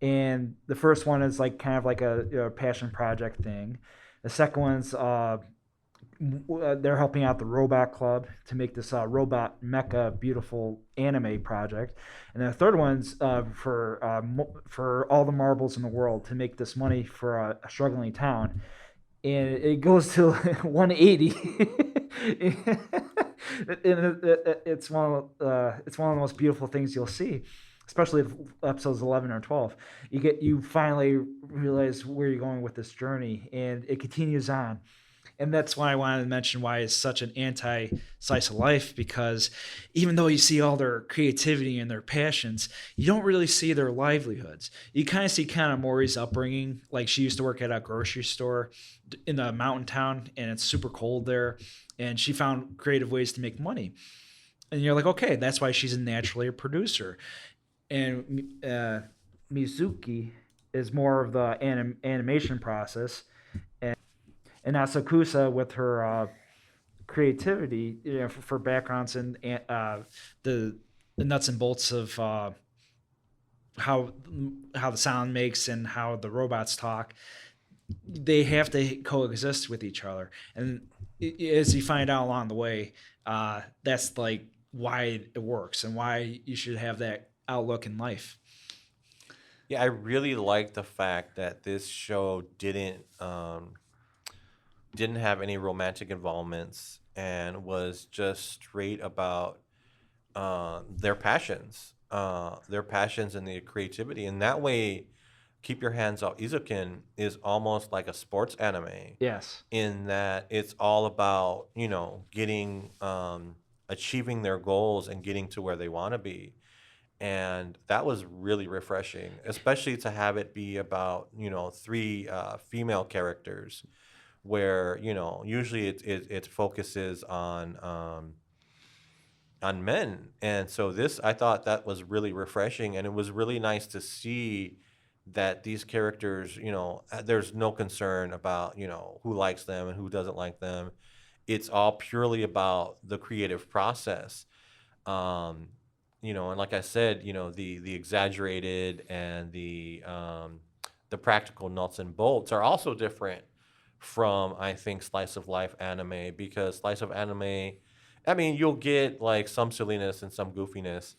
and the first one is like kind of like a passion project thing. The second one's they're helping out the Robot Club to make this robot mecha beautiful anime project, and then the third one's for all the marbles in the world to make this money for a struggling town, and it goes to 180. It's one of the most beautiful things you'll see, especially episodes 11 or 12. You finally realize where you're going with this journey, and it continues on. And that's why I wanted to mention why it's such an anti slice of life, because even though you see all their creativity and their passions, you don't really see their livelihoods. You kind of see Kanamori's upbringing. Like, she used to work at a grocery store in a mountain town, and it's super cold there, and she found creative ways to make money. And you're like, okay, that's why she's naturally a producer. And Mizuki is more of the animation process, and Asakusa with her creativity, for backgrounds and the the nuts and bolts of how the sound makes and how the robots talk. They have to coexist with each other, and as you find out along the way, that's like why it works and why you should have that outlook in life. Yeah, I really like the fact that this show didn't have any romantic involvements and was just straight about their passions and their creativity. And that way, keep your hands off. Izuken is almost like a sports anime Yes. in that it's all about, getting, achieving their goals and getting to where they want to be. And that was really refreshing, especially to have it be about, three female characters where, usually it focuses on men. And so this, I thought that was really refreshing, and it was really nice to see that these characters, there's no concern about, who likes them and who doesn't like them. It's all purely about the creative process. Um, and like I said, the exaggerated and the practical nuts and bolts are also different from, I think, slice of life anime, because slice of anime, I mean, you'll get like some silliness and some goofiness,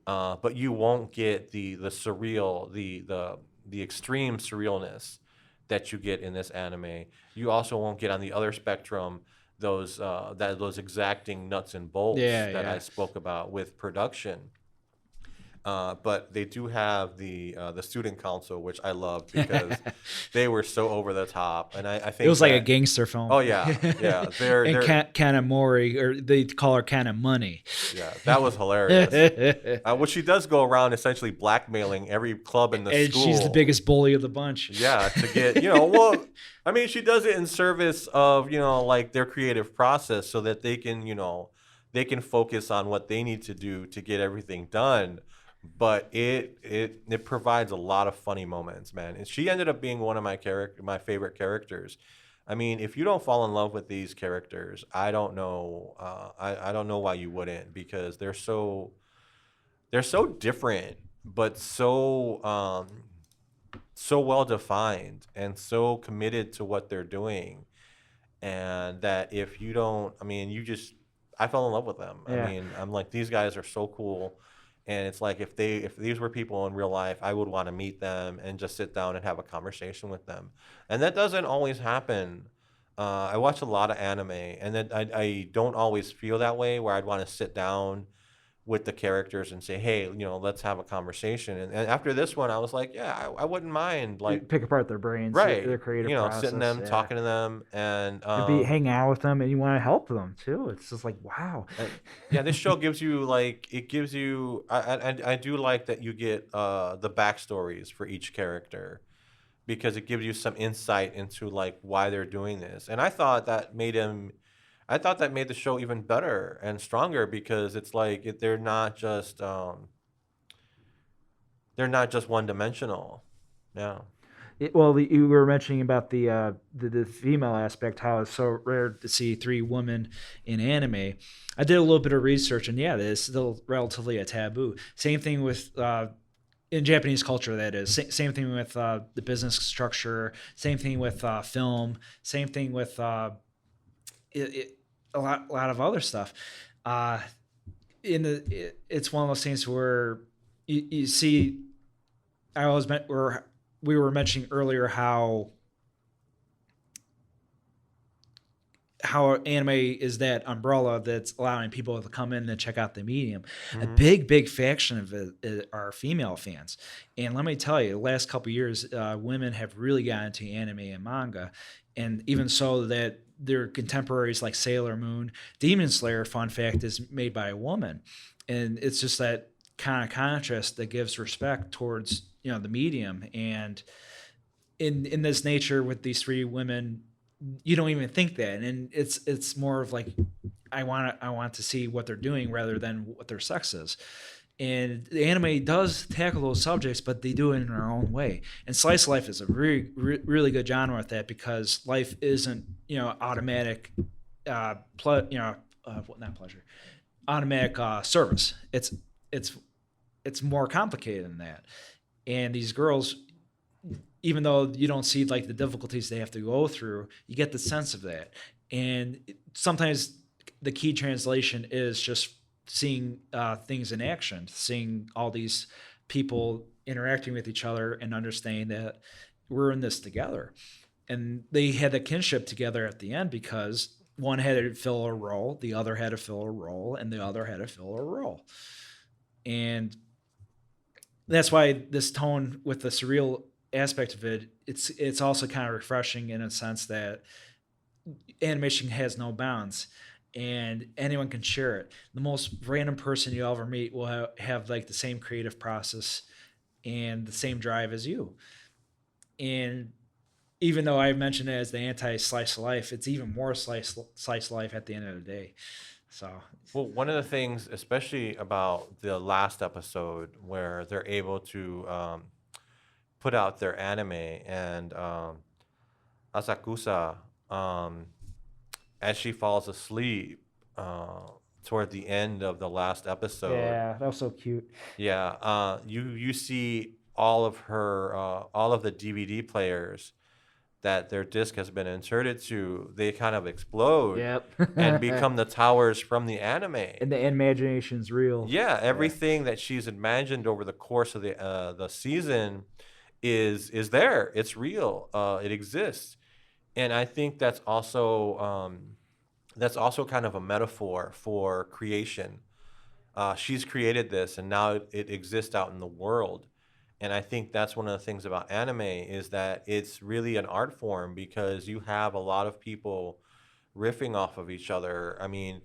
but you won't get the surreal, the extreme surrealness that you get in this anime. You also won't get on the other spectrum those exacting nuts and bolts Yeah, that I yeah. spoke about with production. But they do have the student council, which I love because they were so over the top, and I It think was like a that. gangster film. Oh yeah, yeah, they're And they're Kanamori, or they call her Kana Money. yeah, that was hilarious. Well, she does go around essentially blackmailing every club in the And she's the school. biggest bully of the bunch. Yeah, to get, well, I mean, she does it in service of, like their creative process so that they can focus on what they need to do to get everything done. But it provides a lot of funny moments, man. And she ended up being one of my favorite characters. I mean, if you don't fall in love with these characters, I don't know. I don't know why you wouldn't, because they're so different, but so well defined and so committed to what they're doing. And that if you don't, I mean, I fell in love with them. I Yeah. mean, I'm like, these guys are so cool. And it's like, if these were people in real life, I would want to meet them and just sit down and have a conversation with them. And that doesn't always happen. I watch a lot of anime, and then I don't always feel that way, where I'd want to sit down with the characters and say, hey, let's have a conversation. And after this one, I was like, yeah, I wouldn't mind, You like, pick apart their brains, their right, creative sitting process. them, Yeah. talking to them, and And be hang out with them, and you want to help them too. It's just like, wow. yeah, this show gives you, like, it gives you. I do like that you get the backstories for each character, because it gives you some insight into like why they're doing this. And I thought that made the show even better and stronger, because it's like they're not just one dimensional. Yeah. You were mentioning about the female aspect, how it's so rare to see three women in anime. I did a little bit of research, and yeah, it's still relatively a taboo. Same thing with in Japanese culture, that is. Same thing with the business structure. Same thing with film. Same thing with a lot of other stuff. Uh, it's one of those things where you see. I always meant where we were mentioning earlier how anime is that umbrella that's allowing people to come in and check out the medium. A Hmm. big faction of it are female fans. And let me tell you, the last couple of years, women have really gotten into anime and manga. And even so that their contemporaries like Sailor Moon, Demon Slayer, fun fact, is made by a woman. And it's just that kind of contrast that gives respect towards, the medium. And in this nature with these three women, you don't even think that, and it's more of like I want to see what they're doing rather than what their sex is. And the anime does tackle those subjects, but they do it in their own way. And slice of life is a really good genre at that, because life isn't automatic, not pleasure, automatic service. It's more complicated than that. And these girls, even though you don't see like the difficulties they have to go through, you get the sense of that. And sometimes the key translation is just seeing things in action, seeing all these people interacting with each other and understanding that we're in this together. And they had a kinship together at the end, because one had to fill a role, the other had to fill a role, and the other had to fill a role. And that's why this tone with the surreal aspect of it, it's also kind of refreshing in a sense that animation has no bounds and anyone can share it. The most random person you ever meet will have like the same creative process and the same drive as you. And even though I mentioned it as the anti slice of life, it's even more slice life at the end of the day. So Well, one of the things, especially about the last episode, where they're able to put out their anime and Asakusa, um, as she falls asleep uh, toward the end of the last episode, yeah, that was so cute. yeah, you see all of her all of the DVD players that their disc has been inserted to, they kind of explode Yep. and become the towers from the anime. And the imagination's real. Yeah, Yeah. everything that she's imagined over the course of the season is there. It's real. It exists, and I think that's also kind of a metaphor for creation. She's created this, and now it exists out in the world. And I think that's one of the things about anime is that it's really an art form because you have a lot of people riffing off of each other. I mean,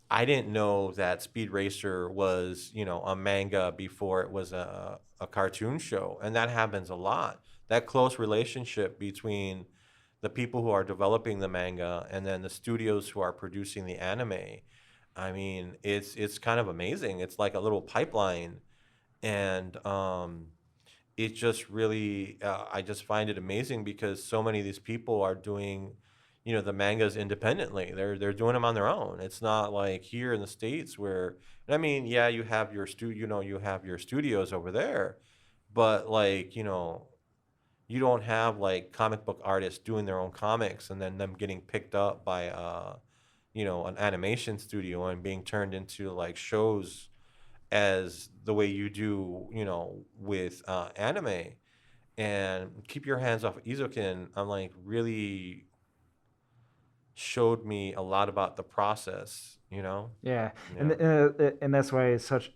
I didn't know that Speed Racer was, a manga before it was a cartoon show. And that happens a lot. That close relationship between the people who are developing the manga and then the studios who are producing the anime. I mean, it's kind of amazing. It's like a little pipeline. And it just really I just find it amazing because so many of these people are doing the mangas independently. They're doing them on their own. It's not like here in the states where I mean, yeah, you have your you have your studios over there, but like you don't have like comic book artists doing their own comics and then them getting picked up by an animation studio and being turned into like shows as the way you do, with anime. And Keep Your Hands Off Eizouken, I'm like really showed me a lot about the process. Yeah, Yeah. and that's why it's such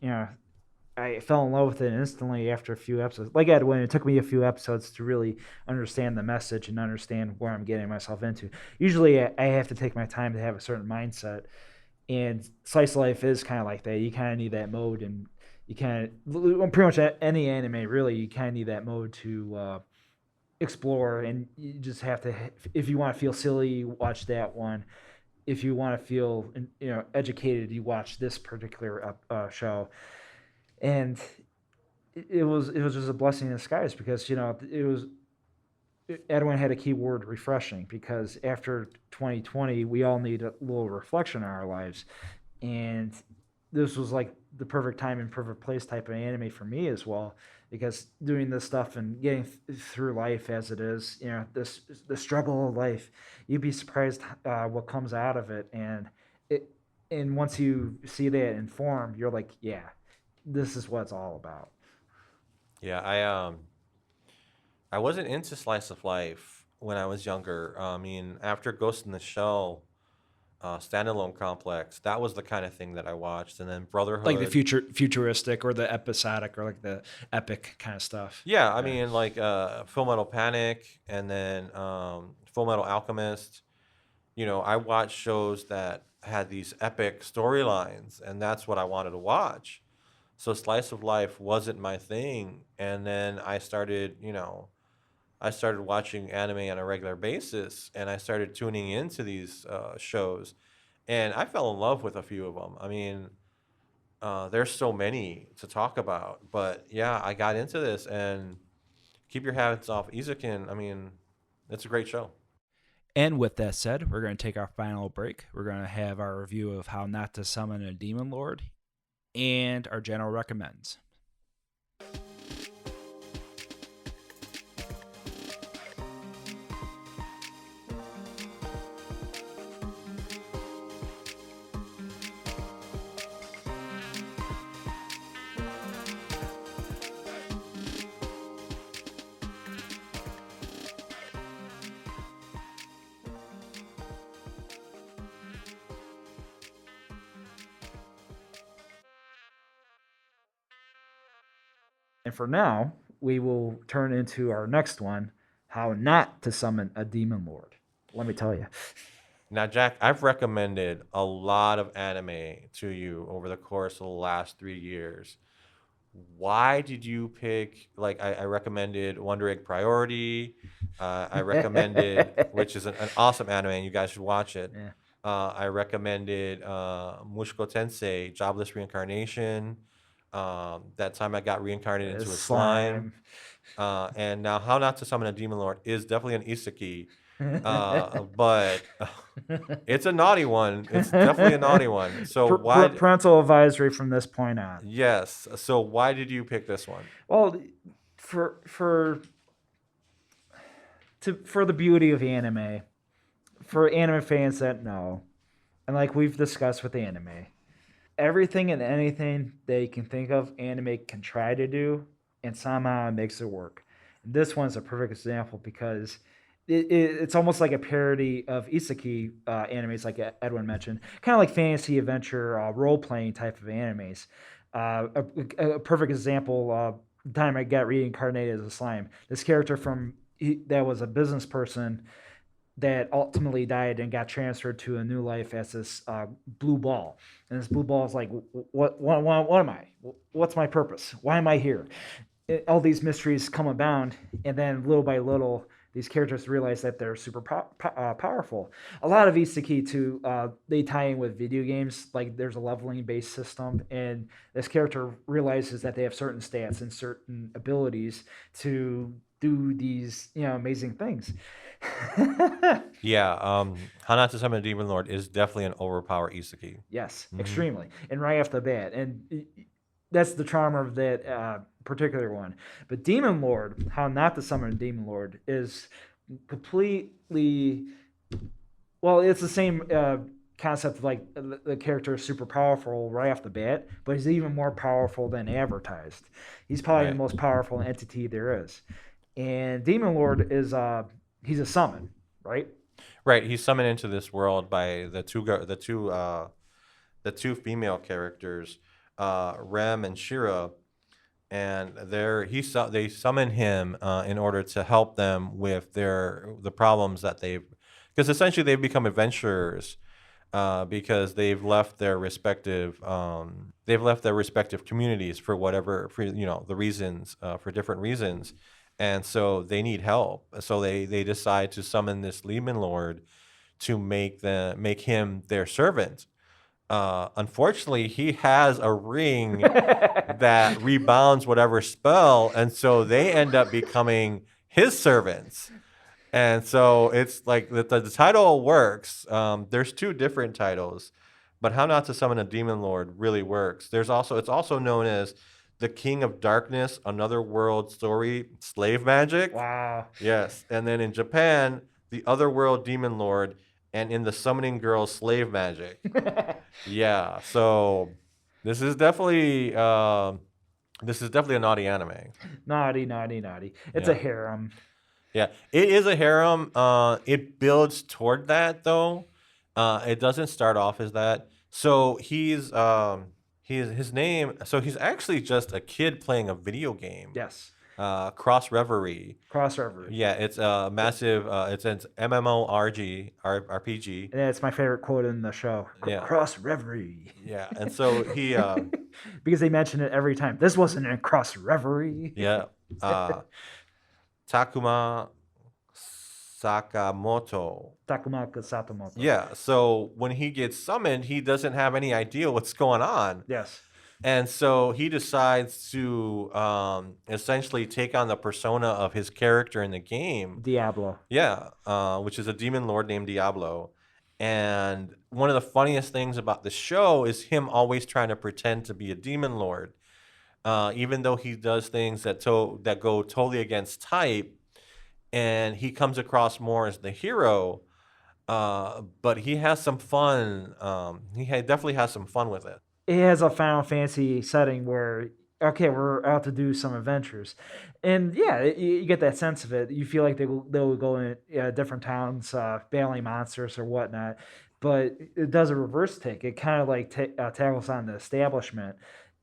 I fell in love with it instantly after a few episodes. Like Edwin, it took me a few episodes to really understand the message and understand where I'm getting myself into. Usually, I have to take my time to have a certain mindset, and slice of life is kind of like that. You kind of need that mode, and you kind of pretty much any anime really. You kind of need that mode to explore, and you just have to. If you want to feel silly, watch that one. If you want to feel educated, you watch this particular show. And it was just a blessing in disguise because it was Edwin had a keyword refreshing because after 2020 we all need a little reflection in our lives, and this was like the perfect time and perfect place type of anime for me as well because doing this stuff and getting through life as it is, this the struggle of life, you'd be surprised what comes out of it. It and once you see that in form, you're like, yeah, this is what it's all about. Yeah, I wasn't into slice of life when I was younger. I mean, after Ghost in the Shell, Standalone Complex, that was the kind of thing that I watched, and then Like the Brotherhood. futuristic or the episodic or like the epic kind of stuff. Yeah, I Yeah. mean, like Full Metal Panic, and then Full Metal Alchemist. I watched shows that had these epic storylines, and that's what I wanted to watch. So slice of life wasn't my thing, and then I started watching anime on a regular basis, and I started tuning into these shows, and I fell in love with a few of them. I mean, there's so many to talk about, but yeah, I got into this, and Keep Your Hands Off Izukin. I mean, it's a great show. And with that said, we're going to take our final break. We're going to have our review of how not to summon a demon lord and our general recommends. And for now, we will turn into our next one, how not to summon a demon lord. Let me tell you. Now, Jack, I've recommended a lot of anime to you over the course of the last 3 years. Why did you pick, like, I recommended Wonder Egg Priority. I recommended, which is an awesome anime, and you guys should watch it. Yeah. I recommended Mushiko Tensei, Jobless Reincarnation. That time I got reincarnated into a slime. And now How Not to Summon a Demon Lord is definitely an isekai. But it's a naughty one. It's definitely a naughty one. So why? Parental advisory from this point on. Yes. So why did you pick this one? Well, for for the beauty of anime, for anime fans that know, and like we've discussed with anime, everything and anything they can think of, anime can try to do, and somehow it makes it work. And this one's a perfect example because it's almost like a parody of isekai animes, like Edwin mentioned, kind of like fantasy adventure role playing type of animes. A perfect example. The time I got reincarnated as a slime. This character that was a business person that ultimately died and got transferred to a new life as this blue ball. And this blue ball is like, what am I? What's my purpose? Why am I here? All these mysteries come abound, and then little by little, these characters realize that they're super powerful. A lot of isekai too, they tie in with video games. Like there's a leveling based system, and this character realizes that they have certain stats and certain abilities to do these amazing things. Yeah. How Not to Summon a Demon Lord is definitely an overpowered isekai. Yes, Mhm. extremely, and right off the bat, and that's the charm of that particular one. But Demon Lord, how not to summon a Demon Lord, is completely well. It's the same concept of like the character is super powerful right off the bat, but he's even more powerful than advertised. He's probably the Right. most powerful entity there is, and Demon Lord is he's a summon, right? Right. He's summoned into this world by the two female characters, Rem and Shira, and they summon him in order to help them with the problems that because essentially they've become adventurers because they've left their respective communities for whatever for the reasons for different reasons, and so they need help. So they decide to summon this Lehman Lord to make him their servant. Unfortunately, he has a ring that rebounds whatever spell, and so they end up becoming his servants. And so it's like the title works. There's two different titles, but How Not to Summon a Demon Lord really works. It's also known as the King of Darkness, Another World Story, Slave Magic. Wow. Yes, and then in Japan, the Otherworld Demon Lord, and in the Summoning Girl, Slave Magic. Yeah, so this is definitely a naughty anime. Naughty, naughty, naughty. It's a Yeah. harem. Yeah, it is a harem. It builds toward that though. It doesn't start off as that. So he's his name. So he's actually just a kid playing a video game. Yes. Cross Reverie. Cross reference. Yeah, it's a massive. It's an MMORG RPG. And that's my favorite quote in the show. Yeah. Cross reverie. Yeah, and so he Because they mention it every time. This wasn't a cross reverie. yeah. Takuma Sakamoto. Takumaka Satomoto. Yeah, so when he gets summoned, he doesn't have any idea what's going on. Yes. And so he decides to essentially take on the persona of his character in the game. Diablo. Yeah, which is a demon lord named Diablo. And one of the funniest things about the show is him always trying to pretend to be a demon lord. Even though he does things that go totally against type, and he comes across more as the hero, but he has some fun. Definitely has some fun with it. It has a Final Fantasy setting where, okay, we're out to do some adventures. And yeah, you get that sense of it. You feel like they'll go in different towns, battling monsters or whatnot. But it does a reverse take. It kind of like tackles on the establishment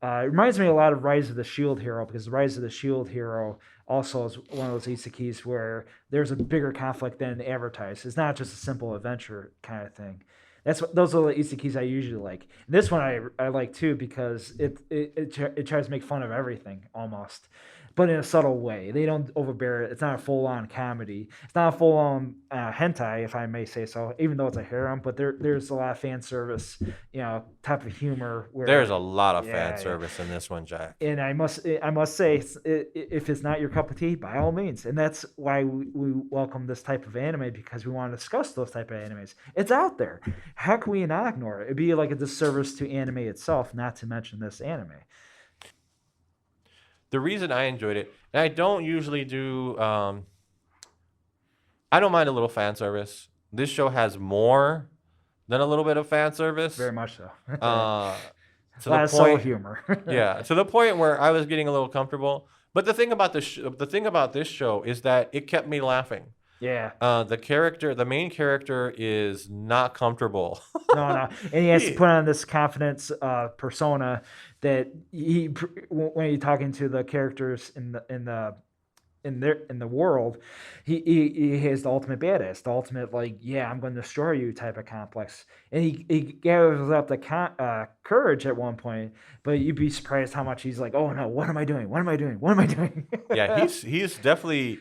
It reminds me a lot of Rise of the Shield Hero, because Rise of the Shield Hero also is one of those isekais where there's a bigger conflict than advertised. It's not just a simple adventure kind of thing. Those are the isekais I usually like. And this one I like too, because it tries to make fun of everything almost, but in a subtle way. They don't overbear it. It's not a full on comedy. It's not a full on hentai, if I may say so. Even though it's a harem, but there's a lot of fan service, type of humor There's where, a lot of fan yeah, yeah. service in this one, Jack. And I must say, if it's not your cup of tea, by all means. And that's why we welcome this type of anime, because we want to discuss those type of animes. It's out there. How can we not ignore it? It'd be like a disservice to anime itself, not to mention this anime. The reason I enjoyed it, and I don't usually do, I don't mind a little fan service. This show has more than a little bit of fan service. Very much so. A Uh, to the lot of soul point, humor. yeah, to the point where I was getting a little comfortable. But the thing about this show is that it kept me laughing. Yeah. The main character is not comfortable. No, no, and he has to He- put on this confidence persona that when he's talking to the characters in the world, he has the ultimate badass, the ultimate, like, yeah, I'm going to destroy you type of complex, and he gathers up the courage at one point, but you'd be surprised how much he's like, oh no, what am I doing? What am I doing? What am I doing? yeah, he's definitely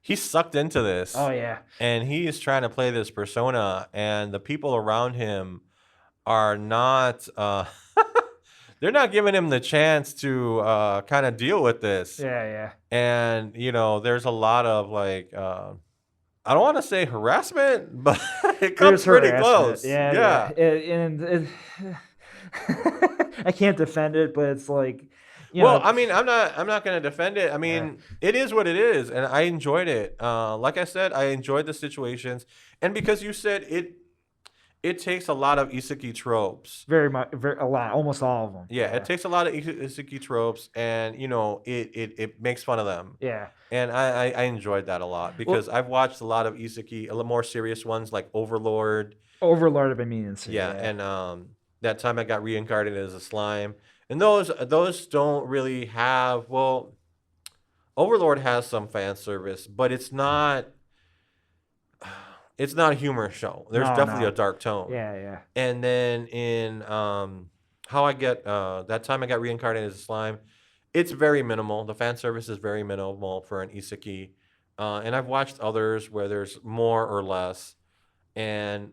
he's sucked into Oh this, yeah, and he is trying to play this persona, and the people around him are not. They're not giving him the chance to kind of deal with this. yeah, yeah. And there's a lot of like I don't want to say harassment, but it comes There's pretty harassment. close. Yeah, yeah. Yeah. I can't defend it, but it's like, Well, I mean, I'm not going to defend it. I yeah, mean, it is what it is, and I enjoyed it. Like I said, I enjoyed the situations, and because you said it takes a lot of isekai tropes. very much, a lot, almost all of them. Yeah, it Yeah, takes a lot of isekai tropes, and it makes fun of them. yeah. And I enjoyed that a lot Well, because I've watched a lot of isekai, a little more serious ones like Overlord. Overlord, I've been meaning to. Yeah, Yeah, and that time I got reincarnated as a slime. And those don't really have, well, Overlord has some fan service, but it's not a humorous show. There's no, definitely a no. dark tone. Yeah, yeah. And then in how I get that time I got reincarnated as a slime, it's very minimal. The fan service is very minimal for an isekai. And I've watched others where there's more or less, and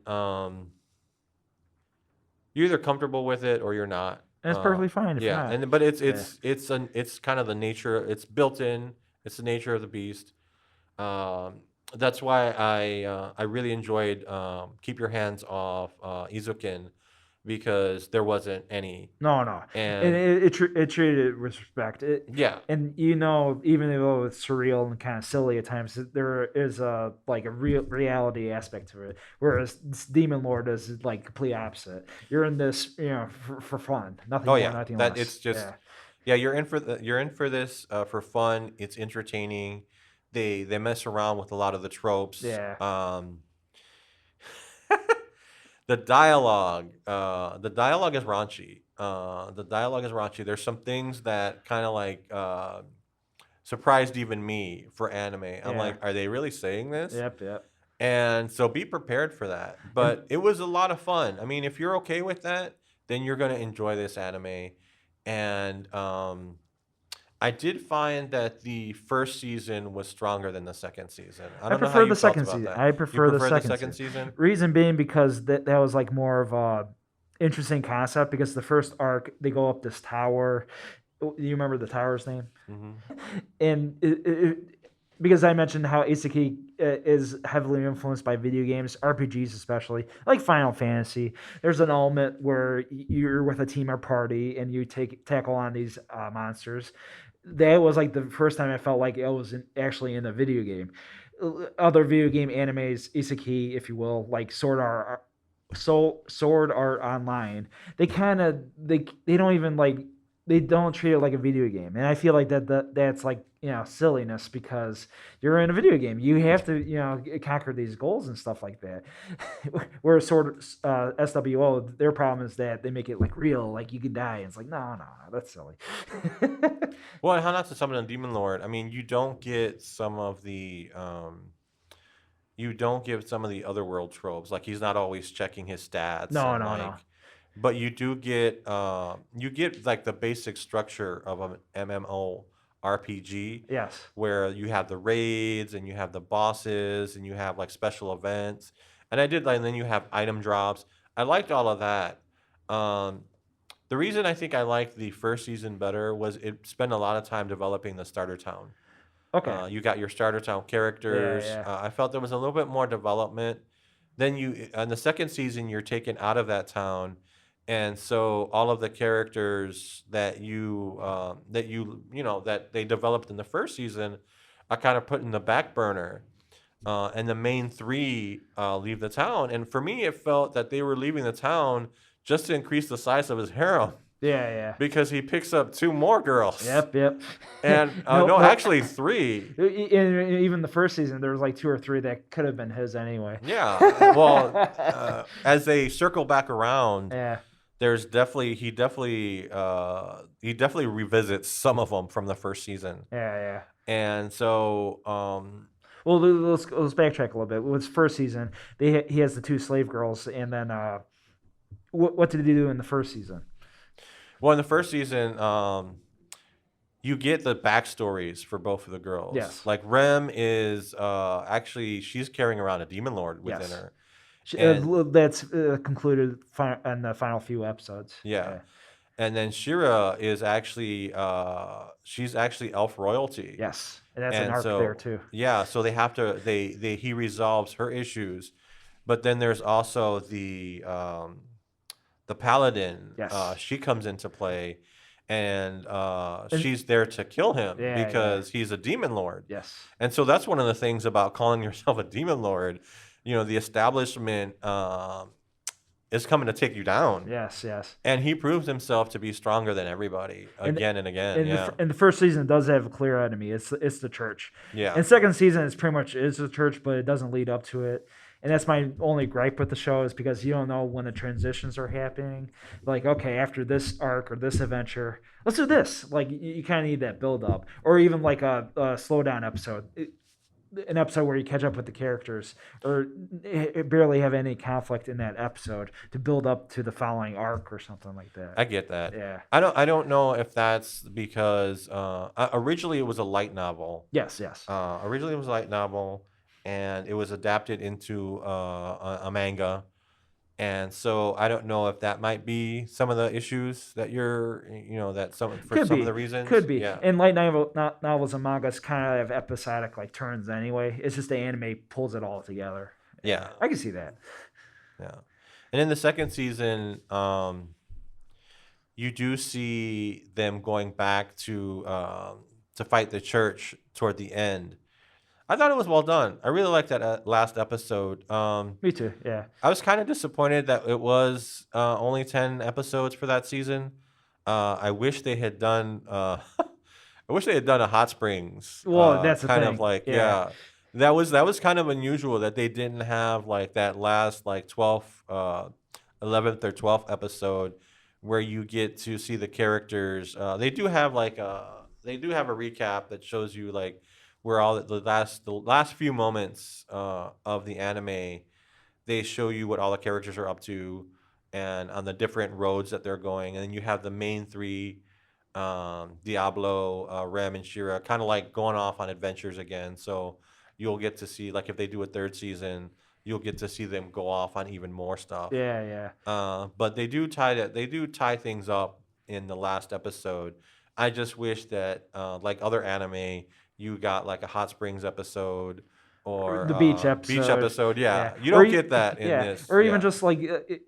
you're either comfortable with it or you're not. And it's perfectly fine if Yeah, not. and but it's Yeah. it's kind of the nature. It's built in. It's the nature of the beast. Um, that's why I really enjoyed Keep Your Hands Off Eizouken, because there wasn't any. No, no. And And it treated it with respect. yeah, And even though it's surreal and kind of silly at times, there is a real reality aspect to it. Whereas this Demon Lord is like complete opposite. You're in this, for fun, nothing oh more, yeah, nothing that less. it's just Yeah, yeah, you're in for this for fun. It's entertaining. They mess around with a lot of the tropes. yeah. The dialogue is raunchy. There's some things that kind of like surprised even me for anime. I'm Yeah. like, are they really saying this? Yep, yep. And so be prepared for that. And But it was a lot of fun. I mean, if you're okay with that, then you're gonna enjoy this anime. And I did find that the first season was stronger than the second season. I I don't know how prefer you the felt second about season. that. I You prefer the prefer the second second season. season? Reason being because that was like more of a interesting concept, because the first arc they go up this tower. You remember the tower's name? Hmm. And because I mentioned how Isekai is heavily influenced by video games, RPGs especially, like Final Fantasy. There's an element where you're with a team or party and you tackle on these monsters. That was like the first time I felt like I was actually in a video game. Other video game animes, Isekai, if you will, like Sword Art Online, they kind of they don't even like they don't treat it like a video game, and I feel like that's like silliness because you're in a video game. You have to conquer these goals and stuff like that. Whereas sort of SWO, their problem is that they make it like real, like you could die. And it's like no, that's silly. Well, and how not to summon a demon lord? I mean, you don't give some of the other world tropes. Like he's not always checking his stats No, and no, no. but you get like the basic structure of an MMO RPG Yes. where you have the raids and you have the bosses and you have like special events. And then you have item drops. I liked all of that. Um, the reason I think I liked the first season better was it spent a lot of time developing the starter town. Okay. You got your starter town Yeah, characters. yeah. I felt there was a little bit more development. Then you, in the second season, you're taken out of that town, and so all of the characters that they developed in the first season are kind of put in the back burner. And the main three leave the town. And for me, it felt that they were leaving the town just to increase the size of his harem Yeah, yeah. because he picks up two more girls. Yep. And No, no, no. actually three. Even the first season, there was like 2 or 3 that could have been his anyway. Yeah. Well, as they circle back around, Yeah. he definitely revisits some of them from the first season. Yeah. And so Well, let's backtrack a little bit. With his first season, he has the 2 slave girls, and then what did he do in the first season? well, in the first season, you get the backstories for both of the girls. Yes. Like Rem is actually she's carrying around a demon lord within Yes. her. And That's concluded in the final few episodes. yeah. And then Shira is actually she's actually elf royalty. Yes, and that's an And arc so there too. yeah, so they have to he resolves her issues, but then there's also the paladin. Yes. She comes into play, and she's there to kill him Yeah, because he's a demon lord. Yes. And so that's one of the things about calling yourself a demon lord. The establishment is coming to take you down. Yes. And he proves himself to be stronger than everybody again and again. And the first season does have a clear enemy. It's the church. Yeah. And second season is pretty much the church, but it doesn't lead up to it. And that's my only gripe with the show is because you don't know when the transitions are happening. Like, okay, after this arc or this adventure, let's do this. Like, you kind of need that build up, or even like a slow down episode. An episode where you catch up with the characters or barely have any conflict in that episode to build up to the following arc or something like that. I get that. Yeah. I don't know if that's because originally it was a light novel. Yes. Originally it was a light novel, and it was adapted into a manga. And so I don't know if that might be some of the issues that some of the reasons. Could be. Yeah. And light novels and mangas kind of have episodic like turns anyway. It's just the anime pulls it all together. Yeah. I can see that. Yeah. And in the second season, you do see them going back to fight the church toward the end. I thought it was well done. I really liked that last episode. Me too. Yeah. I was kind of disappointed that it was only 10 episodes for that season. I wish they had done. I wish they had done a Hot Springs. Well, that's the kind thing. of like Yeah. That was kind of unusual that they didn't have like that last like 12th, 11th or 12th episode where you get to see the characters. They do have a recap that shows you like where all the last few moments of the anime, they show you what all the characters are up to and on the different roads that they're going. And then you have the main three, Diablo, Rem, and Shira, kind of like going off on adventures again. So you'll get to see, like if they do a third season, you'll get to see them go off on even more stuff. Yeah. But they do tie things up in the last episode. I just wish that like other anime, you got like a Hot Springs episode or the beach episode. Yeah. You don't get that in this. Or even just like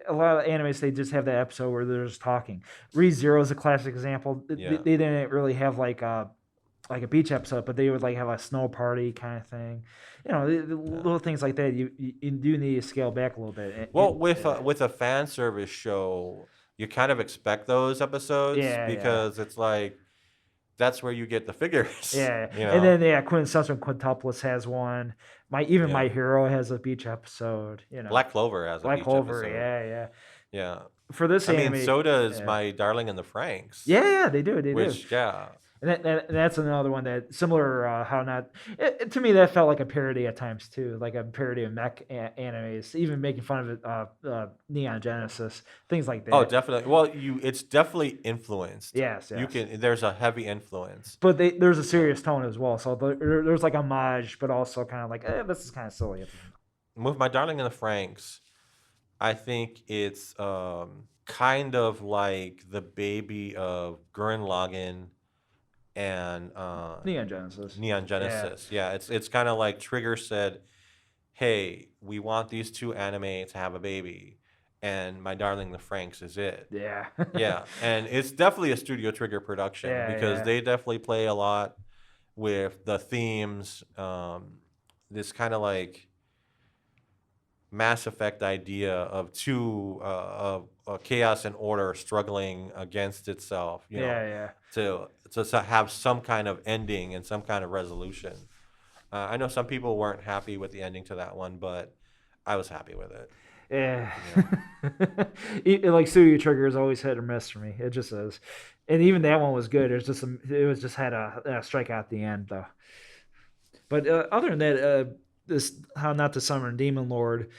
a lot of animes, they just have that episode where they're just talking. Re:Zero is a classic example. Yeah. They didn't really have like a beach episode, but they would like have a snow party kind of thing. Little things like that. You do need to scale back a little bit. Well, with a fan service show, you kind of expect those episodes Yeah, yeah. because it's like that's where you get the figures, Yeah, you and know. then Quintessential Quintuplets has one. My Yeah. Hero has a beach episode. Black Clover has a Black beach Clover. episode. Yeah, yeah. Yeah. For this I mean, anime, so does yeah, My Darling and the Franks, yeah, yeah, they do. which yeah. And that's another one that similar how not to me that felt like a parody at times too, like a parody of mech animes, even making fun of it, Neon Genesis, things like Oh, that. definitely. Well, it's definitely influenced. Yes, You yes. can there's a heavy influence. But there's a Uh, serious tone as well, so there's like homage, but also kind of like this is kind of silly. with My Darling and the Franks, I think it's kind of like the baby of Gurren Lagann and Neon Genesis. Neon Yeah, Genesis. Yeah, it's kind of like Trigger said, "Hey, we want these two anime to have a baby, and My Darling the Franks is it." yeah, Yeah, and it's definitely a Studio Trigger production yeah, because yeah, they definitely play a lot with the themes. This kind of like Mass Effect idea of two of chaos and order struggling against itself, yeah, yeah. to have some kind of ending and some kind of resolution. I know some people weren't happy with the ending to that one, but I was happy with it. Yeah, Yeah. like Studio Trigger is always hit or miss for me. It just is, and even that one was good. It was just had a strike at the end though. But other than that, this How Not to Summon Demon Lord,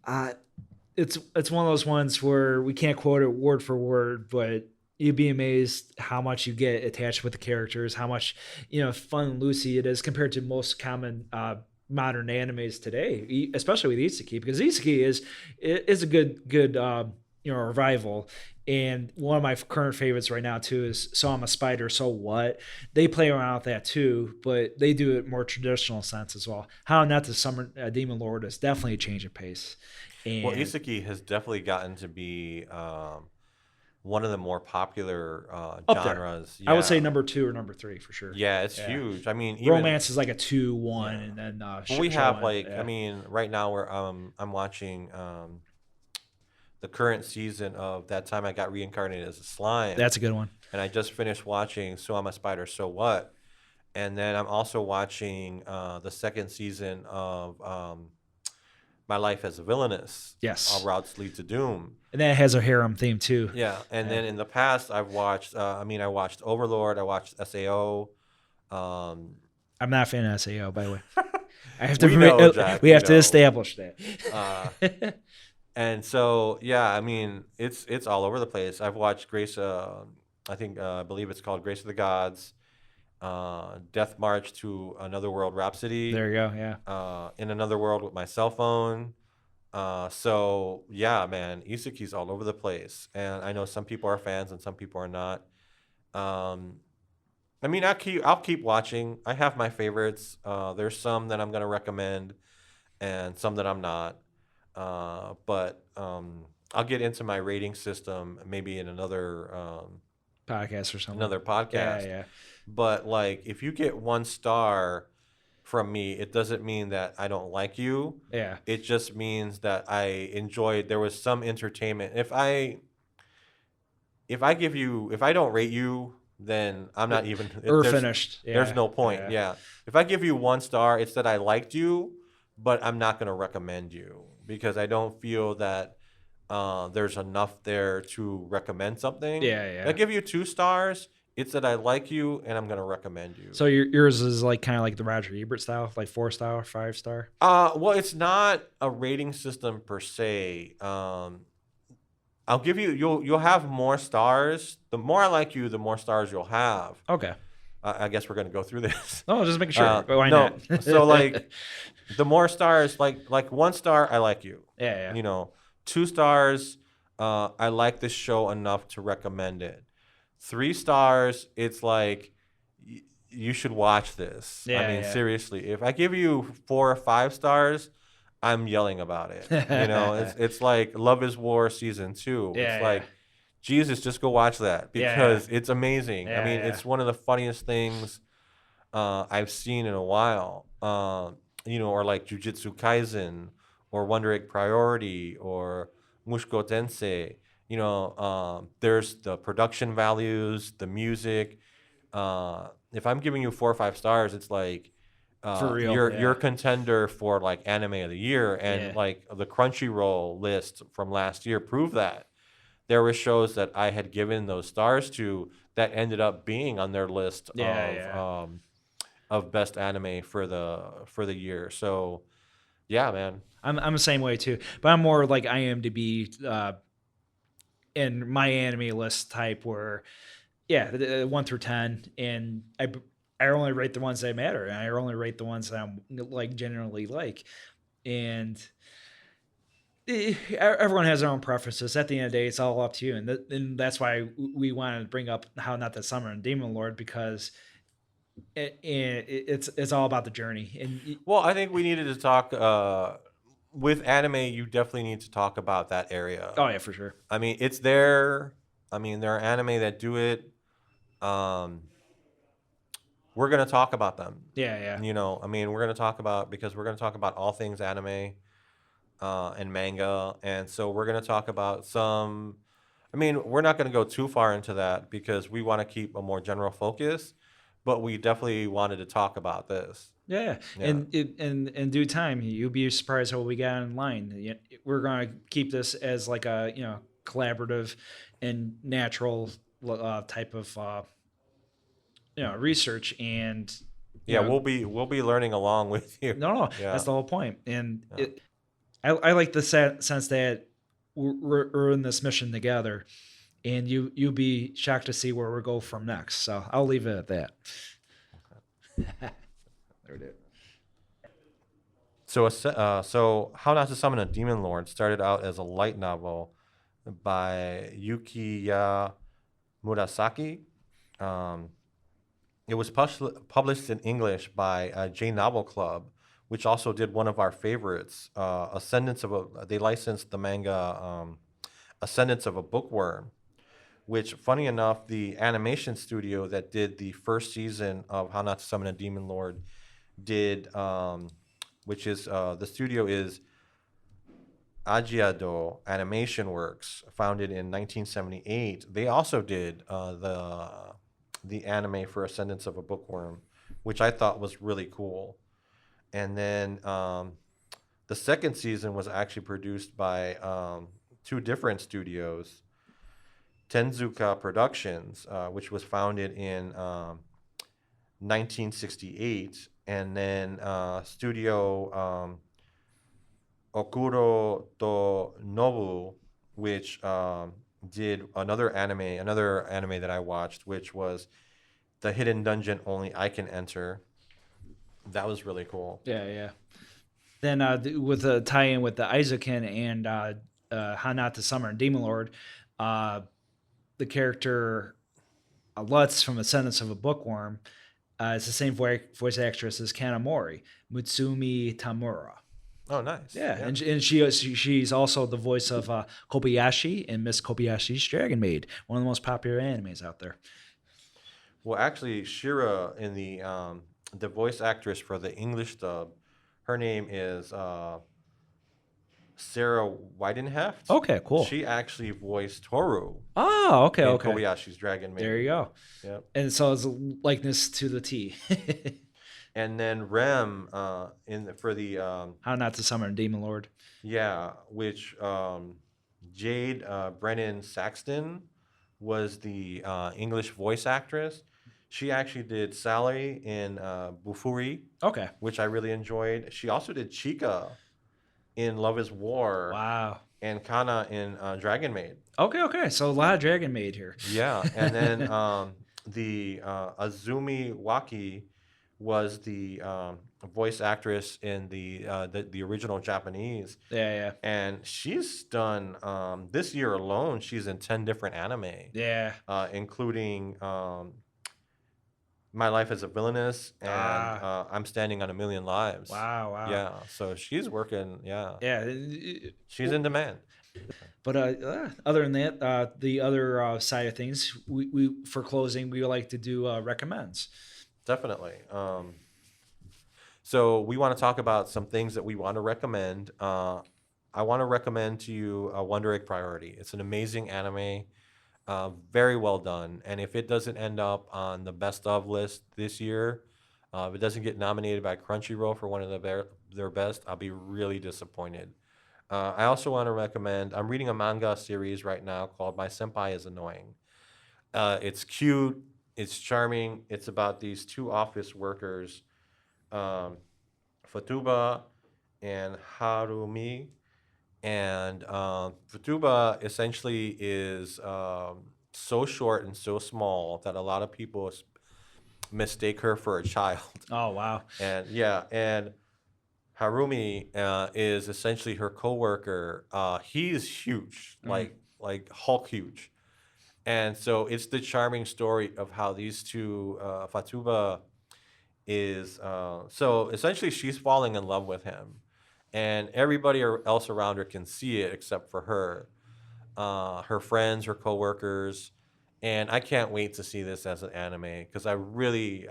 uh, it's one of those ones where we can't quote it word for word, but you'd be amazed how much you get attached with the characters, how much fun and loosey it is compared to most common modern animes today, especially with Isekai, because Isekai is a good revival. And one of my current favorites right now too is So I'm a Spider, So What. They play around with that too, but they do it more traditional sense as well. How Not to Summon Demon Lord is definitely a change of pace. Well, And Iseki has definitely gotten to be one of the more popular up there. genres. I would say Yeah, number two or number three for sure. yeah, it's Yeah. huge. I mean, even Romance is like a 2-1, yeah. and then Well, we have shonen. like, I Yeah. mean, right now I'm watching the current season of That Time I Got Reincarnated as a Slime, That's a good one. and I just finished watching So I'm a Spider, So What, and then I'm also watching the second season of My Life as a Villainess. All Yes. routes lead to doom. And then it has a harem theme too. Yeah, and Yeah. then in the past I've watched. I watched Overlord. I watched Sao. Um, I'm not a fan of SAO, by the way. I have we know, to Jack. we We have to know. establish that. Uh, and so yeah, I mean it's all over the place. I've watched Grace. I believe it's called Grace of the Gods. Death March to Another World Rhapsody. There you go. Yeah. In Another World with My Cell Phone. So yeah, man, Isaki's all over the place, and I know some people are fans and some people are not. Um, I mean, I'll keep watching. I have my favorites. There's some that I'm gonna recommend, and some that I'm not. But I'll get into my rating system maybe in Podcast or something. another Yeah, podcast. yeah. But like, if you get 1 star from me, it doesn't mean that I don't like you. Yeah. It just means that I enjoyed. There was some entertainment. If I don't rate you, then I'm not even. Or finished. There's Yeah. no point. Yeah. Yeah. If I give you 1 star, it's that I liked you, but I'm not gonna recommend you because I don't feel that there's enough there to recommend something. Yeah, If I yeah. give you 2 stars, it's that I like you and I'm gonna recommend you. So yours is like kind of like the Roger Ebert style, like 4-star, 5-star. Well, it's not a rating system per se. I'll give you you'll have more stars. The more I like you, the more stars you'll have. Okay. I guess we're gonna go through this. No, just making sure. But why No, not? so like the more stars, like 1 star, I like you. Yeah, You know, 2 stars, I like this show enough to recommend it. 3 stars, it's like you should watch this. I Yeah, mean, yeah. seriously, if I give you 4 or 5 stars, I'm yelling about it. You know, it's like Love Is War season 2. Yeah, It's yeah. like Jesus, just go watch that Yeah, because it's amazing. I Yeah, mean, yeah. it's one of the funniest things I've seen in a while. Or like Jujutsu Kaisen or Wonder Egg Priority or Mushko Tensei. There's the production values, the music. If I'm giving you 4 or 5 stars, it's like For real, you're yeah. a contender for like anime of the year, and Yeah. like the Crunchyroll list from last year proved that there were shows that I had given those stars to that ended up being on their list Yeah, yeah. of best anime for the year. So yeah, man. I'm the same way too, but I'm more like IMDb in my anime list type where, yeah, 1 through 10, and I only rate the ones that matter, and I only rate the ones that I'm like generally like, and everyone has their own preferences. At the end of the day, it's all up to you, and that's why we wanted to bring up How Not to Summer and Demon Lord, because it's all about the journey, and Well, I think we needed to talk with anime. You definitely need to talk about that area. oh yeah, for sure. I mean, it's there. I mean, there are anime that do it. Um, we're gonna talk about them. Yeah, yeah, I mean, we're gonna talk about because we're gonna talk about all things anime and manga, and so we're gonna talk about some. I mean, we're not gonna go too far into that because we want to keep a more general focus, but we definitely wanted to talk about this. yeah. Yeah. And in due time, you'll be surprised what we got in line. We're gonna keep this as like a collaborative and natural type of research, and you Yeah, know we'll be learning along with you. no, Yeah. that's the whole point. And Yeah. I like the sense that we're in this mission together, and you'll be shocked to see where we go from next. So I'll leave it at that. There it is. So How Not to Summon a Demon Lord started out as a light novel by Yukiya Murasaki. Um, it was published in English by J Novel Club, which also did one of our favorites, Ascendance of a. They licensed the manga Ascendance of a Bookworm, which, funny enough, the animation studio that did the first season of How Not to Summon a Demon Lord did, which is the studio is Agiado Animation Works, founded in 1978. They also did the anime for Ascendance of a Bookworm, which I thought was really cool. And then the second season was actually produced by two different studios. Tenzuka Productions, which was founded in 1968, and then Studio Okuro to Nobu, which did another anime that I watched, which was The Hidden Dungeon Only I Can Enter. That was really cool. Yeah, yeah. Then with a tie-in with the Eizouken and Hanata Summer and Demon Lord, uh, the character Lutz from Ascendance of a Bookworm is the same voice actress as Kanamori, Mutsumi Tamura. Oh, nice. Yeah, Yeah. and she's also the voice of Kobayashi in Miss Kobayashi's Dragon Maid, one of the most popular animes out there. Well, actually, Shira in the voice actress for the English dub, her name is Sarah Weidenheft. Okay, cool. She actually voiced Toru Oh, okay, in okay. Kobayashi's Dragon There you Maid. go. Yep. And so it's a likeness to the T. And then Rem for the How Not to Summon a Demon Lord. yeah, which Jade Brennan Saxton was the English voice actress. She actually did Sally in Bufuri, Okay. which I really enjoyed. She also did Chica in Love Is War Wow. and Kana in Dragon Maid. Okay, okay. So a lot of Dragon Maid here. Yeah, and then the Azumi Waki was the voice actress in the original Japanese, Yeah, yeah. and she's done this year alone. She's in 10 different anime, Yeah. including My Life as a Villainess and Ah. I'm Standing on a Million Lives. Wow, wow. Yeah, so she's working. Yeah, Yeah. she's in demand. But other than that, the other side of things, we for closing, we like to do recommends. Definitely. So we want to talk about some things that we want to recommend. I want to recommend to you Wonder Egg Priority. It's an amazing anime, very well done. And if it doesn't end up on the best of list this year, if it doesn't get nominated by Crunchyroll for one of their best, I'll be really disappointed. I also want to recommend. I'm reading a manga series right now called My Senpai is Annoying. It's cute. It's charming. It's about these two office workers, um, Fatuba and Harumi. And Fatuba essentially is so short and so small that a lot of people mistake her for a child. Oh wow. And yeah, and Harumi is essentially her coworker. He's huge, Mm. like Hulk huge. And so it's the charming story of how these two, Fatuba is, so essentially she's falling in love with him. And everybody else around her can see it except for her, her friends, her coworkers. And I can't wait to see this as an anime because I really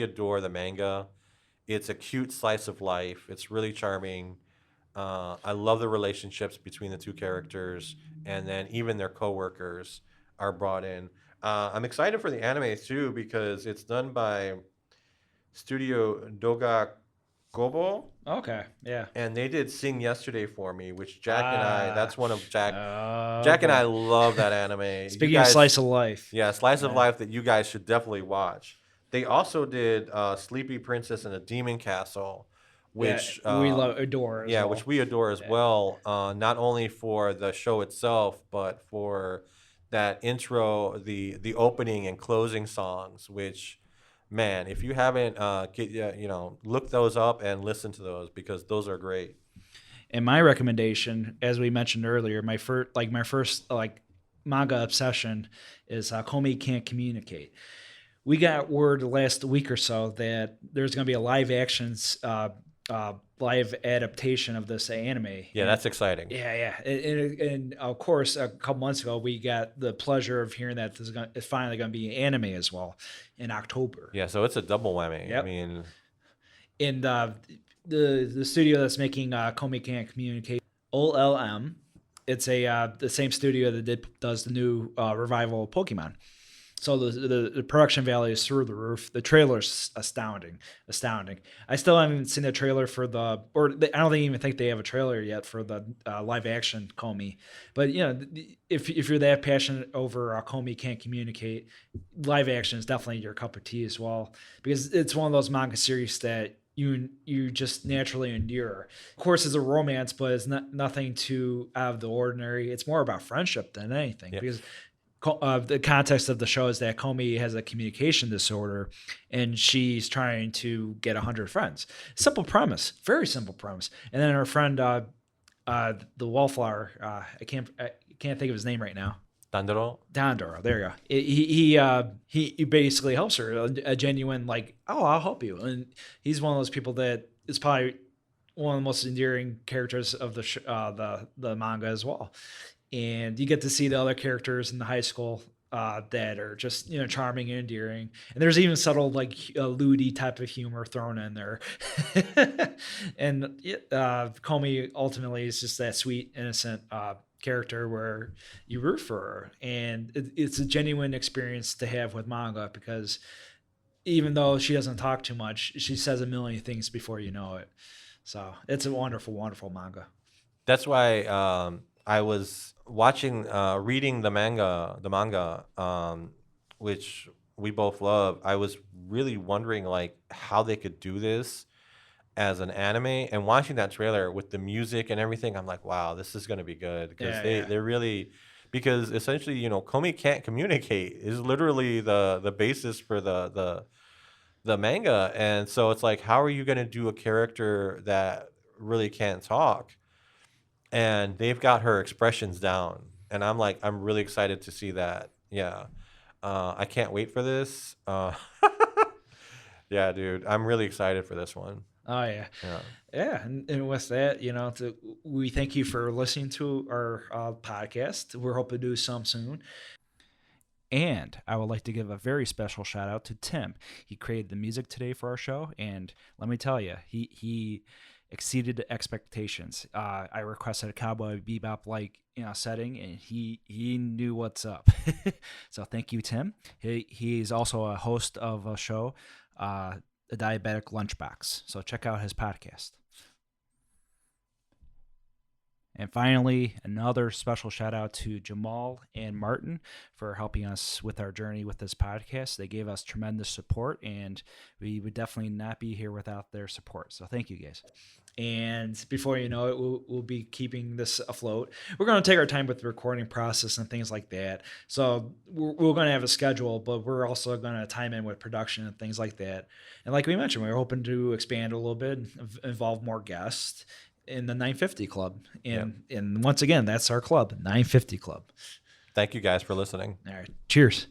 adore the manga. It's a cute slice of life. It's really charming. I love the relationships between the two characters, and then even their coworkers are brought in. I'm excited for the anime too because it's done by Studio Doga Kobo, Okay. Yeah. and they did Sing Yesterday for me, which Jack and I. Ah. That's one of Jack. Oh Jack and I boy. love that anime. You Speaking of guys, slice of life. yeah, slice of Yeah. life that you guys should definitely watch. They also did Sleepy Princess and the Demon Castle, Yeah. which We love adore as yeah, well. which we adore as Yeah. well. Not only for the show itself, but for that intro, the opening and closing songs. Which, man, if you haven't look those up and listen to those because those are great. And my recommendation, as we mentioned earlier, my first manga obsession is Komi Can't Communicate. We got word last week or so that there's going to be a live adaptation of this anime. Yeah, And that's exciting. yeah, yeah, and of course, a couple months ago, we got the pleasure of hearing that it's finally going to be anime as well in October. Yeah, so it's a double whammy. I Yep. mean, And the studio that's making Komi Can't Communicate, OLM, it's a the same studio that does the new revival of Pokemon. So the production value is through the roof. The trailer's astounding. I still haven't seen the trailer for I don't even think they have a trailer yet for the live action Comey. But you know, if you're that passionate over Comey Can't Communicate, live action is definitely your cup of tea as well because it's one of those manga series that you just naturally endure. Of course, it's a romance, but it's nothing too out of the ordinary. It's more about friendship than anything yeah. because the context of the show is that Comey has a communication disorder and she's trying to get 100 friends. Simple premise, very simple premise. And then her friend, the wallflower, I can't think of his name right now. Dandoro? Dandoro, there you go. He basically helps her, a genuine I'll help you. And he's one of those people that is probably one of the most endearing characters of the manga as well. And you get to see the other characters in the high school that are just charming and endearing. And there's even subtle Ludi type of humor thrown in there. And Comey ultimately is just that sweet, innocent character where you root for her, and it's a genuine experience to have with manga because even though she doesn't talk too much, she says a million things before you know it. So it's a wonderful, wonderful manga. That's why I was reading the manga, which we both love. I was really wondering like how they could do this as an anime, and watching that trailer with the music and everything, I'm like, wow, this is gonna be good because Yeah, they yeah. they're really because essentially Komi Can't Communicate is literally the basis for the manga, and so it's like how are you gonna do a character that really can't talk? And they've got her expressions down, and I'm like, I'm really excited to see that. Yeah, I can't wait for this. Yeah, dude, I'm really excited for this one. Oh yeah, Yeah, yeah. And with that, we thank you for listening to our podcast. We're hoping to do some soon. And I would like to give a very special shout out to Tim. He created the music today for our show, and let me tell you, he exceeded expectations. I requested a Cowboy Bebop like setting, and he knew what's up. So thank you, Tim. He's also a host of a show, the Diabetic Lunchbox. So check out his podcast. And finally, another special shout out to Jamal and Martin for helping us with our journey with this podcast. They gave us tremendous support, and we would definitely not be here without their support. So thank you, guys. And before you know it, we'll be keeping this afloat. We're going to take our time with the recording process and things like that. So we're going to have a schedule, but we're also going to time in with production and things like that. And like we mentioned, we're hoping to expand a little bit, involve more guests in the 950 Club. And once again, that's our club, 950 Club. Thank you guys for listening. All right. Cheers.